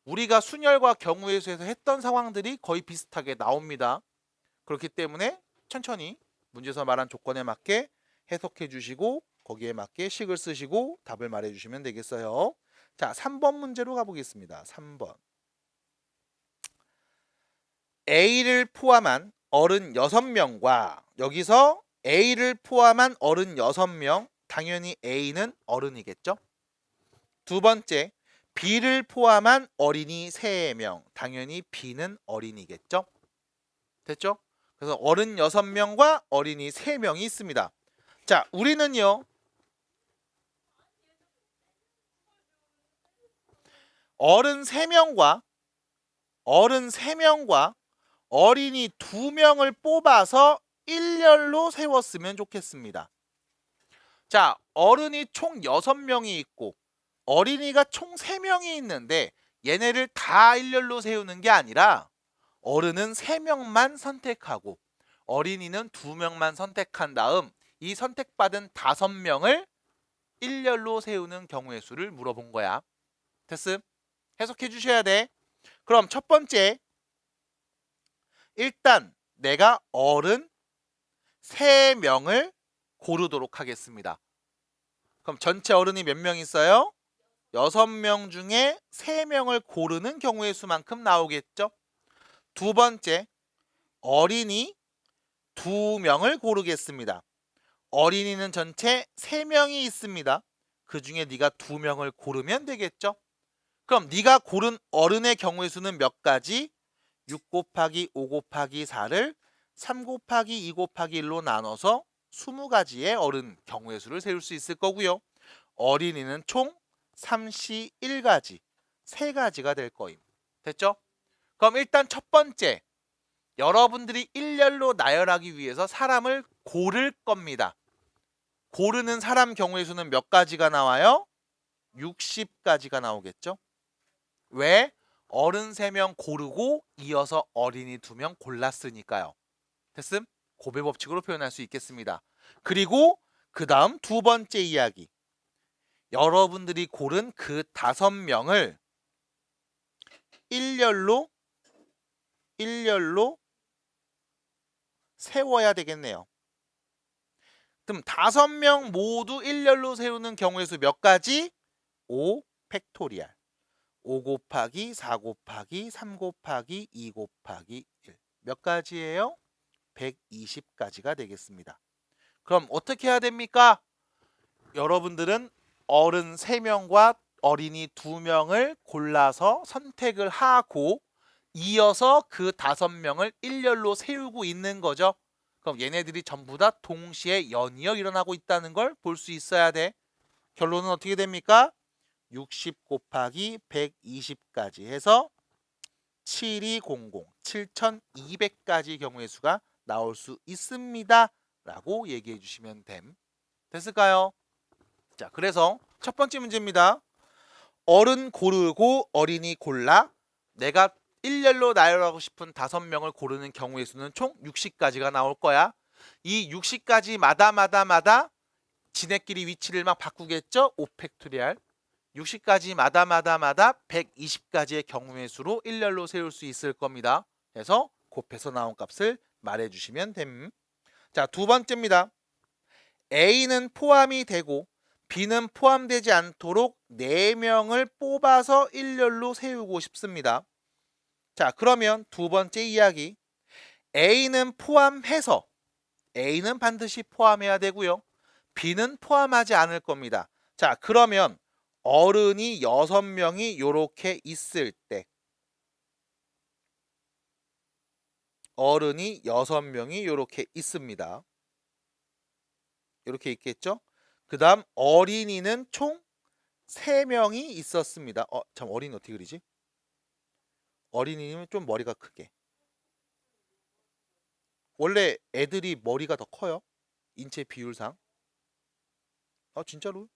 우리가 순열과 경우의 수에서 했던 상황들이 거의 비슷하게 나옵니다. 그렇기 때문에 천천히 문제에서 말한 조건에 맞게 해석해 주시고 거기에 맞게 식을 쓰시고 답을 말해 주시면 되겠어요. 자, 3번 문제로 가보겠습니다. 3번. A를 포함한 어른 6명과 여기서 A를 포함한 어른 6명, 당연히 A는 어른이겠죠. 두 번째, B를 포함한 어린이 3명, 당연히 B는 어린이겠죠. 됐죠? 그래서 어른 6명과 어린이 3명이 있습니다. 자, 우리는요. 어른 3명과 어린이 2명을 뽑아서 일렬로 세웠으면 좋겠습니다. 자, 어른이 총 6명이 있고 어린이가 총 3명이 있는데 얘네를 다 일렬로 세우는 게 아니라 어른은 3명만 선택하고 어린이는 2명만 선택한 다음 이 선택받은 5명을 일렬로 세우는 경우의 수를 물어본 거야. 됐음? 해석해 주셔야 돼. 그럼 첫 번째, 일단 내가 어른 3명을 고르도록 하겠습니다. 그럼 전체 어른이 몇 명 있어요? 6명 중에 3명을 고르는 경우의 수만큼 나오겠죠? 두 번째, 어린이 2명을 고르겠습니다. 어린이는 전체 3명이 있습니다. 그 중에 네가 2명을 고르면 되겠죠? 그럼 네가 고른 어른의 경우의 수는 몇 가지? 6 곱하기 5 곱하기 4를 3 곱하기 2 곱하기 1로 나눠서 20가지의 어른 경우의 수를 세울 수 있을 거고요. 어린이는 총 31가지, 3가지가 될 거임. 됐죠? 그럼 일단 첫 번째, 여러분들이 일렬로 나열하기 위해서 사람을 고를 겁니다. 고르는 사람 경우의 수는 몇 가지가 나와요? 60가지가 나오겠죠? 왜? 어른 3명 고르고 이어서 어린이 2명 골랐으니까요. 됐음? 고배 법칙으로 표현할 수 있겠습니다. 그리고 그 다음 두 번째 이야기. 여러분들이 고른 그 5명을 일렬로 세워야 되겠네요. 그럼 5명 모두 일렬로 세우는 경우의 수 몇 가지? 5 팩토리얼. 5 곱하기 4 곱하기 3 곱하기 2 곱하기 1. 몇 가지예요? 120가지가 되겠습니다. 그럼 어떻게 해야 됩니까? 여러분들은 어른 3명과 어린이 2명을 골라서 선택을 하고 이어서 그 5명을 일렬로 세우고 있는 거죠. 그럼 얘네들이 전부 다 동시에 연이어 일어나고 있다는 걸 볼 수 있어야 돼. 결론은 어떻게 됩니까? 60 곱하기 120까지 해서 7200, 7200가지 경우의 수가 나올 수 있습니다. 라고 얘기해 주시면 됨. 됐을까요? 자, 그래서 첫 번째 문제입니다. 어른 고르고 어린이 골라. 내가 일렬로 나열하고 싶은 5명을 고르는 경우의 수는 총 60가지가 나올 거야. 이 60가지마다 지네끼리 위치를 막 바꾸겠죠? 5팩토리얼. 60가지마다 120가지의 경우의 수로 일렬로 세울 수 있을 겁니다. 그래서 곱해서 나온 값을 말해주시면 됨. 자, 두 번째입니다. A는 포함이 되고 B는 포함되지 않도록 4명을 뽑아서 일렬로 세우고 싶습니다. 자, 그러면 두 번째 이야기. A는 포함해서 A는 반드시 포함해야 되고요. B는 포함하지 않을 겁니다. 자, 그러면 어른이 6명이 이렇게 있을 때 어른이 6명이 이렇게 있습니다. 이렇게 있겠죠? 그 다음 어린이는 총 3명이 있었습니다. 참 어린이 어떻게 그리지? 어린이는 좀 머리가 크게. 원래 애들이 머리가 더 커요. 인체 비율상. 진짜로?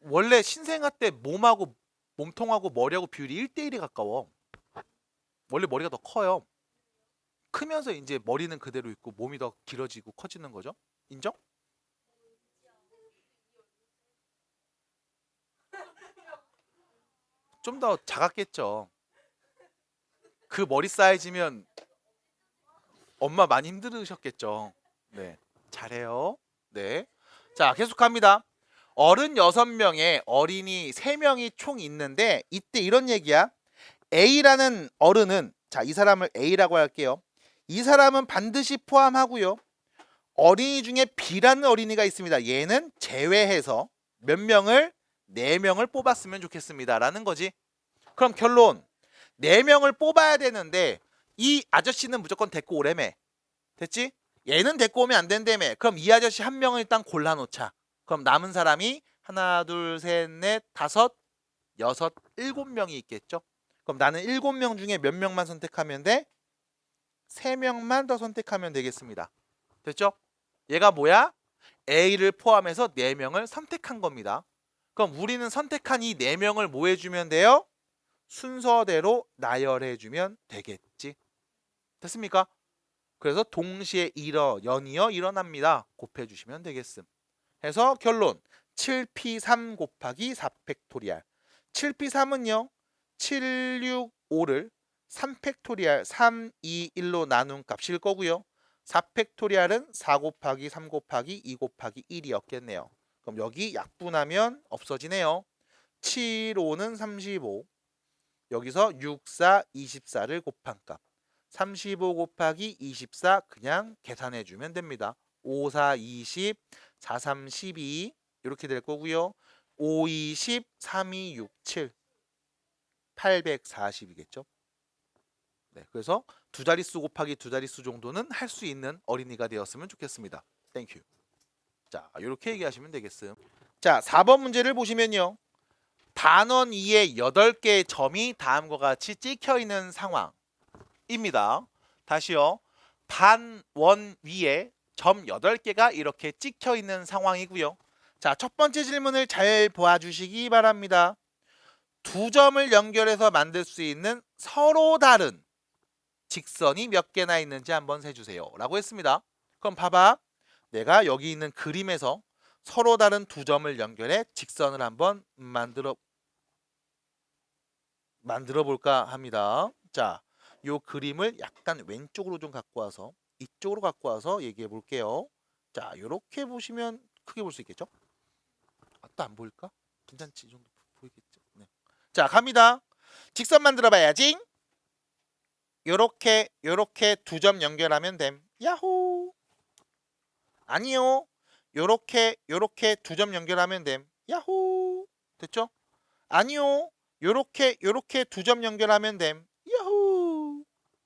원래 신생아 때 몸통하고 머리하고 비율이 1대1에 가까워. 원래 머리가 더 커요. 크면서 이제 머리는 그대로 있고 몸이 더 길어지고 커지는 거죠. 인정? 좀 더 작았겠죠. 그 머리 사이즈면 엄마 많이 힘들으셨겠죠. 네. 잘해요. 네. 자, 계속합니다. 어른 6명에 어린이 3명이 총 있는데 이때 이런 얘기야. A라는 어른은 자, 이 사람을 A라고 할게요. 이 사람은 반드시 포함하고요. 어린이 중에 B라는 어린이가 있습니다. 얘는 제외해서 몇 명을? 4명을 뽑았으면 좋겠습니다. 라는 거지. 그럼 결론. 4명을 뽑아야 되는데 이 아저씨는 무조건 데리고 오래매. 됐지? 얘는 데리고 오면 안 된다며. 그럼 이 아저씨 한 명을 일단 골라놓자. 그럼 남은 사람이 하나, 둘, 셋, 넷, 다섯, 여섯, 7명이 있겠죠? 그럼 나는 7명 중에 몇 명만 선택하면 돼? 3명만 더 선택하면 되겠습니다. 됐죠? 얘가 뭐야? A를 포함해서 4명을 선택한 겁니다. 그럼 우리는 선택한 이 4명을 뭐 해주면 돼요? 순서대로 나열해주면 되겠지. 됐습니까? 그래서 동시에 연이어 일어납니다. 곱해주시면 되겠음. 해서 결론 7P3 곱하기 4팩토리얼. 7P3은요. 7, 6, 5를 3팩토리얼 3, 2, 1로 나눈 값일 거고요. 4팩토리얼은 4 곱하기 3 곱하기 2 곱하기 1이었겠네요. 그럼 여기 약분하면 없어지네요. 7, 5는 35. 여기서 6, 4, 24를 곱한 값. 35 곱하기 24 그냥 계산해주면 됩니다. 5, 4, 20, 4, 3, 12 이렇게 될 거고요. 5, 20, 3, 2, 6, 7 840이겠죠. 네, 그래서 두 자릿수 곱하기 두 자릿수 정도는 할 수 있는 어린이가 되었으면 좋겠습니다. 땡큐. 자, 이렇게 얘기하시면 되겠음. 자, 4번 문제를 보시면요. 반원 위에 8개의 점이 다음과 같이 찍혀 있는 상황입니다. 다시요. 반원 위에 점 8개가 이렇게 찍혀 있는 상황이고요. 자, 첫 번째 질문을 잘 보아주시기 바랍니다. 두 점을 연결해서 만들 수 있는 서로 다른 직선이 몇 개나 있는지 한번 세주세요 라고 했습니다. 그럼 봐봐. 내가 여기 있는 그림에서 서로 다른 두 점을 연결해 직선을 한번 만들어 볼까 합니다. 자, 요 그림을 약간 왼쪽으로 좀 갖고 와서 이쪽으로 갖고 와서 얘기해 볼게요. 자, 요렇게 보시면 크게 볼 수 있겠죠? 아, 또 안 보일까? 괜찮지? 이 정도 보이겠죠? 네. 자, 갑니다. 직선 만들어 봐야지. 요렇게 두 점 연결하면 됨. 야호. 아니요. 요렇게 두 점 연결하면 됨. 야호. 됐죠? 아니요. 요렇게 두 점 연결하면 됨. 야호.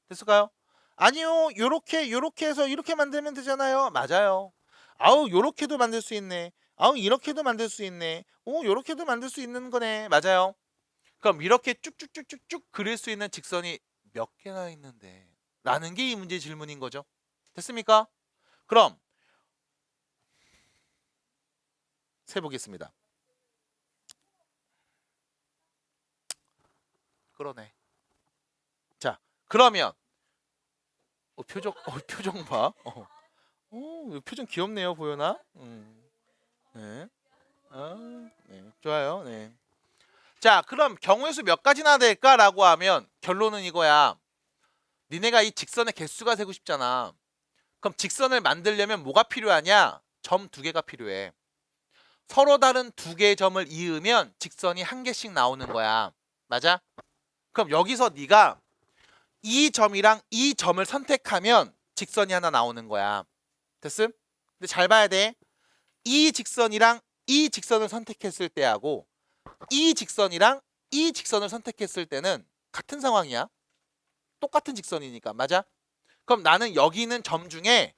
됐을까요? 아니요. 요렇게 해서 이렇게 만들면 되잖아요. 맞아요. 아우, 요렇게도 만들 수 있네. 아우, 이렇게도 만들 수 있네. 오, 요렇게도 만들 수 있는 거네. 맞아요. 그럼 이렇게 쭉쭉쭉쭉쭉 그릴 수 있는 직선이 몇 개나 있는데? 라는 게 이 문제의 질문인 거죠. 됐습니까? 그럼 세보겠습니다. 그러네. 자, 그러면 표정 봐. 표정 귀엽네요, 보여나? 네. 네. 좋아요. 네. 자, 그럼 경우의 수 몇 가지나 될까라고 하면 결론은 이거야. 니네가 이 직선의 개수가 세고 싶잖아. 그럼 직선을 만들려면 뭐가 필요하냐? 점 2개가 필요해. 서로 다른 2개의 점을 이으면 직선이 1개씩 나오는 거야. 맞아? 그럼 여기서 네가 이 점이랑 이 점을 선택하면 직선이 하나 나오는 거야. 됐음? 근데 잘 봐야 돼. 이 직선이랑 이 직선을 선택했을 때하고 이 직선이랑 이 직선을 선택했을 때는 같은 상황이야. 똑같은 직선이니까. 맞아? 그럼 나는 여기 있는 점 중에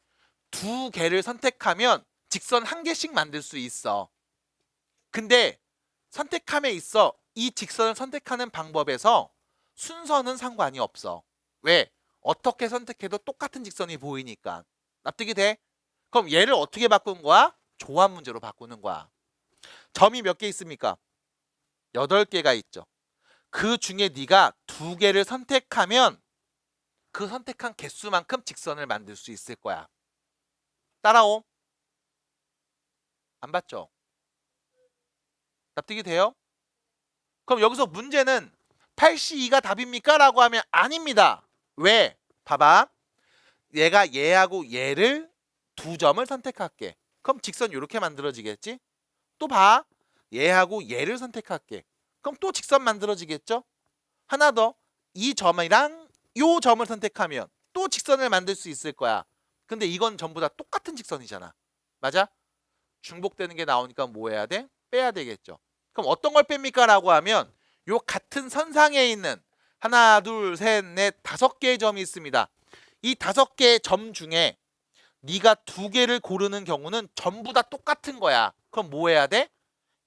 2개를 선택하면 직선 1개씩 만들 수 있어. 근데 선택함에 있어 이 직선을 선택하는 방법에서 순서는 상관이 없어. 왜? 어떻게 선택해도 똑같은 직선이 보이니까. 납득이 돼? 그럼 얘를 어떻게 바꾼 거야? 조합 문제로 바꾸는 거야. 점이 몇 개 있습니까? 8개가 있죠. 그 중에 네가 2개를 선택하면 그 선택한 개수만큼 직선을 만들 수 있을 거야. 따라오. 안 봤죠? 납득이 돼요? 그럼 여기서 문제는 82가 답입니까? 라고 하면 아닙니다. 왜? 봐봐. 얘가 얘하고 얘를 2점을 선택할게. 그럼 직선 이렇게 만들어지겠지? 또 봐. 얘하고 얘를 선택할게. 그럼 또 직선 만들어지겠죠? 하나 더. 이 점이랑 요 점을 선택하면 또 직선을 만들 수 있을 거야. 근데 이건 전부 다 똑같은 직선이잖아. 맞아? 중복되는 게 나오니까 뭐 해야 돼? 빼야 되겠죠. 그럼 어떤 걸 뺍니까? 라고 하면 요 같은 선상에 있는 하나, 둘, 셋, 넷, 5개의 점이 있습니다. 이 5개의 점 중에 네가 2개를 고르는 경우는 전부 다 똑같은 거야. 그럼 뭐 해야 돼?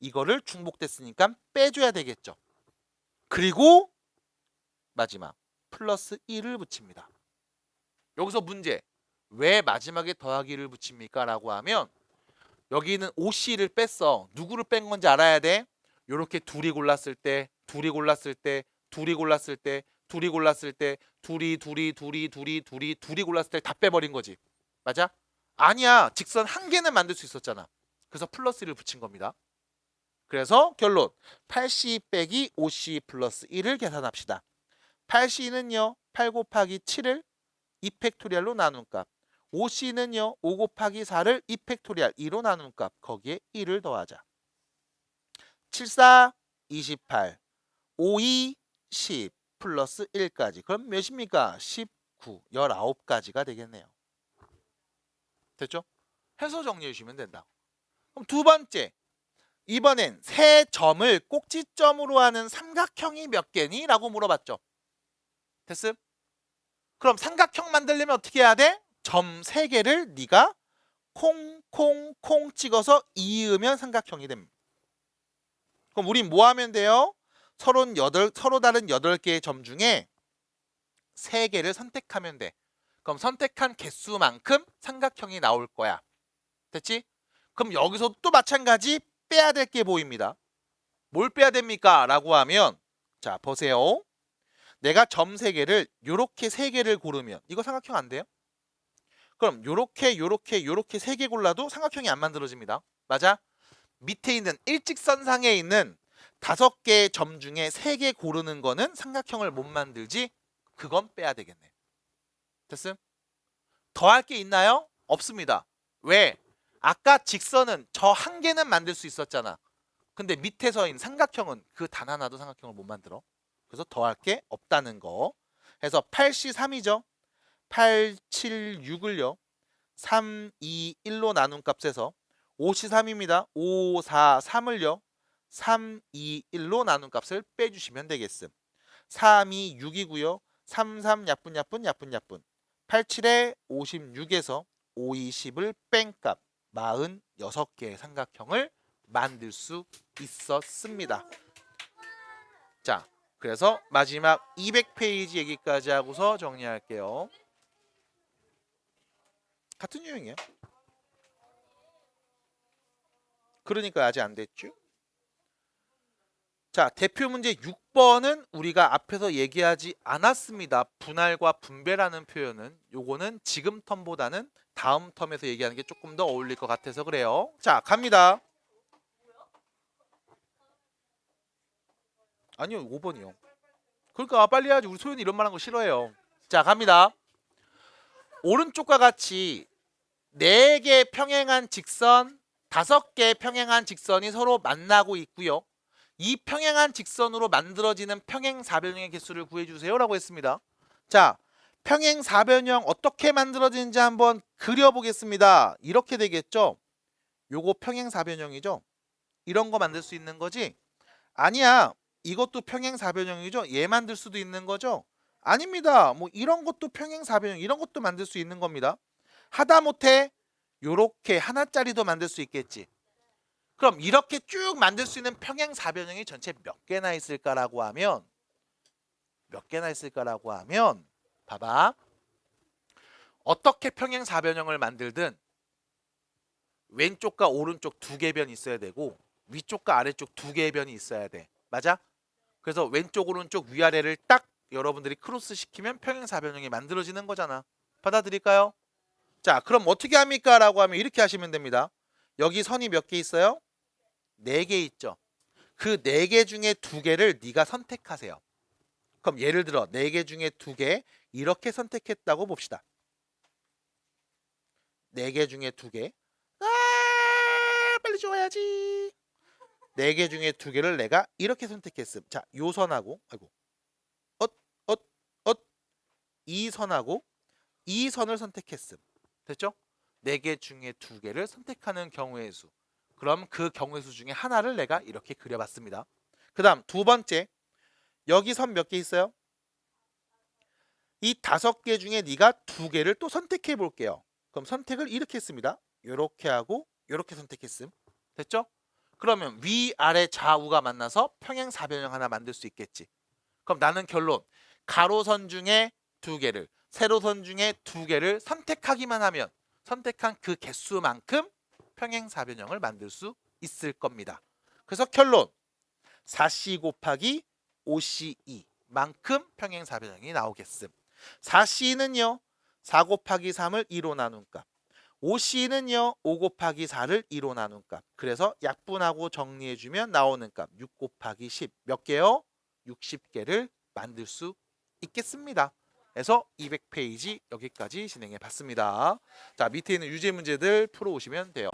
이거를 중복됐으니까 빼줘야 되겠죠. 그리고 마지막 플러스 1을 붙입니다. 여기서 문제. 왜 마지막에 더하기를 붙입니까? 라고 하면 여기는 OC를 뺐어. 누구를 뺀 건지 알아야 돼. 요렇게 둘이 골랐을 때, 둘이 골랐을 때, 둘이 골랐을 때, 둘이 골랐을 때, 둘이 골랐을 때 다 빼버린 거지. 맞아? 아니야. 직선 1개는 만들 수 있었잖아. 그래서 플러스 1을 붙인 겁니다. 그래서 결론 80 빼기 50 플러스 1을 계산합시다. 80는요 8 곱하기 7을 2팩토리얼로 나눈 값. 5C는요 5 곱하기 4를 2팩토리얼 2로 나눈 값. 거기에 1을 더하자. 74 28 52 10 플러스 1까지. 그럼 몇입니까? 19 19가지가 되겠네요. 됐죠? 해서 정리해 주시면 된다. 그럼 두 번째. 이번엔 세 점을 꼭지점으로 하는 삼각형이 몇 개니? 라고 물어봤죠. 됐음? 그럼 삼각형 만들려면 어떻게 해야 돼? 점 3개를 네가 콩콩콩 찍어서 이으면 삼각형이 됩니다. 그럼 우린 뭐 하면 돼요? 서로 다른 8개의 점 중에 3개를 선택하면 돼. 그럼 선택한 개수만큼 삼각형이 나올 거야. 됐지? 그럼 여기서 또 마찬가지 빼야 될 게 보입니다. 뭘 빼야 됩니까? 라고 하면 자 보세요. 내가 점 3개를 요렇게 3개를 고르면 이거 삼각형 안 돼요? 그럼 요렇게 3개 골라도 삼각형이 안 만들어집니다. 맞아? 밑에 있는 일직선상에 있는 5개의 점 중에 3개 고르는 거는 삼각형을 못 만들지. 그건 빼야 되겠네. 됐음? 더할 게 있나요? 없습니다. 왜? 아까 직선은 저 한 개는 만들 수 있었잖아. 근데 밑에서 있는 삼각형은 그 단 하나도 삼각형을 못 만들어. 그래서 더할 게 없다는 거. 그래서 8C3이죠. 8, 7, 6을요. 3, 2, 1로 나눈 값에서 5C3입니다. 5, 4, 3을요. 3, 2, 1로 나눈 값을 빼주시면 되겠음. 3, 2, 6이고요. 3, 3, 야뿐. 8, 7에 56에서 5, 2, 10을 뺀 값 46개의 삼각형을 만들 수 있었습니다. 자, 그래서 마지막 200페이지 얘기까지 하고서 정리할게요. 같은 유형이에요. 그러니까 아직 안 됐죠? 자, 대표 문제 6번은 우리가 앞에서 얘기하지 않았습니다. 분할과 분배라는 표현은 요거는 지금 텀보다는 다음 텀에서 얘기하는 게 조금 더 어울릴 것 같아서 그래요. 자, 갑니다. 아니요, 5번이요. 그러니까 빨리 해야지. 우리 소연이 이런 말 하는 거 싫어해요. 자, 갑니다. 오른쪽과 같이 4개 평행한 직선, 5개 평행한 직선이 서로 만나고 있고요. 이 평행한 직선으로 만들어지는 평행사변형의 개수를 구해주세요 라고 했습니다. 자, 평행사변형 어떻게 만들어지는지 한번 그려보겠습니다. 이렇게 되겠죠? 요거 평행사변형이죠? 이런 거 만들 수 있는 거지? 아니야. 이것도 평행사변형이죠? 얘 만들 수도 있는 거죠? 아닙니다. 뭐 이런 것도 평행사변형, 이런 것도 만들 수 있는 겁니다. 하다못해 요렇게 하나짜리도 만들 수 있겠지. 그럼 이렇게 쭉 만들 수 있는 평행사변형이 전체 몇 개나 있을까라고 하면 봐봐. 어떻게 평행사변형을 만들든 왼쪽과 오른쪽 2개 변이 있어야 되고 위쪽과 아래쪽 2개의 변이 있어야 돼. 맞아? 그래서 왼쪽 오른쪽 위아래를 딱 여러분들이 크로스 시키면 평행사변형이 만들어지는 거잖아. 받아들일까요? 자, 그럼 어떻게 합니까? 라고 하면 이렇게 하시면 됩니다. 여기 선이 몇 개 있어요? 4개 있죠. 그 4개 중에 2개를 네가 선택하세요. 그럼 예를 들어 4개 중에 2개 이렇게 선택했다고 봅시다. 4개 중에 2개. 빨리 줘야지. 4개 중에 2개를 내가 이렇게 선택했음. 자, 요 선하고 이 선하고 이 선을 선택했음. 됐죠? 4개 중에 2개를 선택하는 경우의 수. 그럼 그 경우의 수 중에 하나를 내가 이렇게 그려봤습니다. 그 다음 2번째. 여기 선 몇 개 있어요? 이 5개 중에 네가 2개를 또 선택해 볼게요. 그럼 선택을 이렇게 했습니다. 이렇게 하고 이렇게 선택했음. 됐죠? 그러면 위아래 좌우가 만나서 평행사변형 하나 만들 수 있겠지. 그럼 나는 결론. 가로선 중에 2개를, 세로선 중에 2개를 선택하기만 하면 선택한 그 개수만큼 평행사변형을 만들 수 있을 겁니다. 그래서 결론 4C 곱하기 5C2 만큼 평행사변형이 나오겠음. 4C는요 4 곱하기 3을 2로 나눈 값, 5C는요 5 곱하기 4를 2로 나눈 값. 그래서 약분하고 정리해주면 나오는 값 6 곱하기 10 몇 개요? 60개를 만들 수 있겠습니다. 그래서 200페이지 여기까지 진행해 봤습니다. 자, 밑에 있는 유제 문제들 풀어오시면 돼요.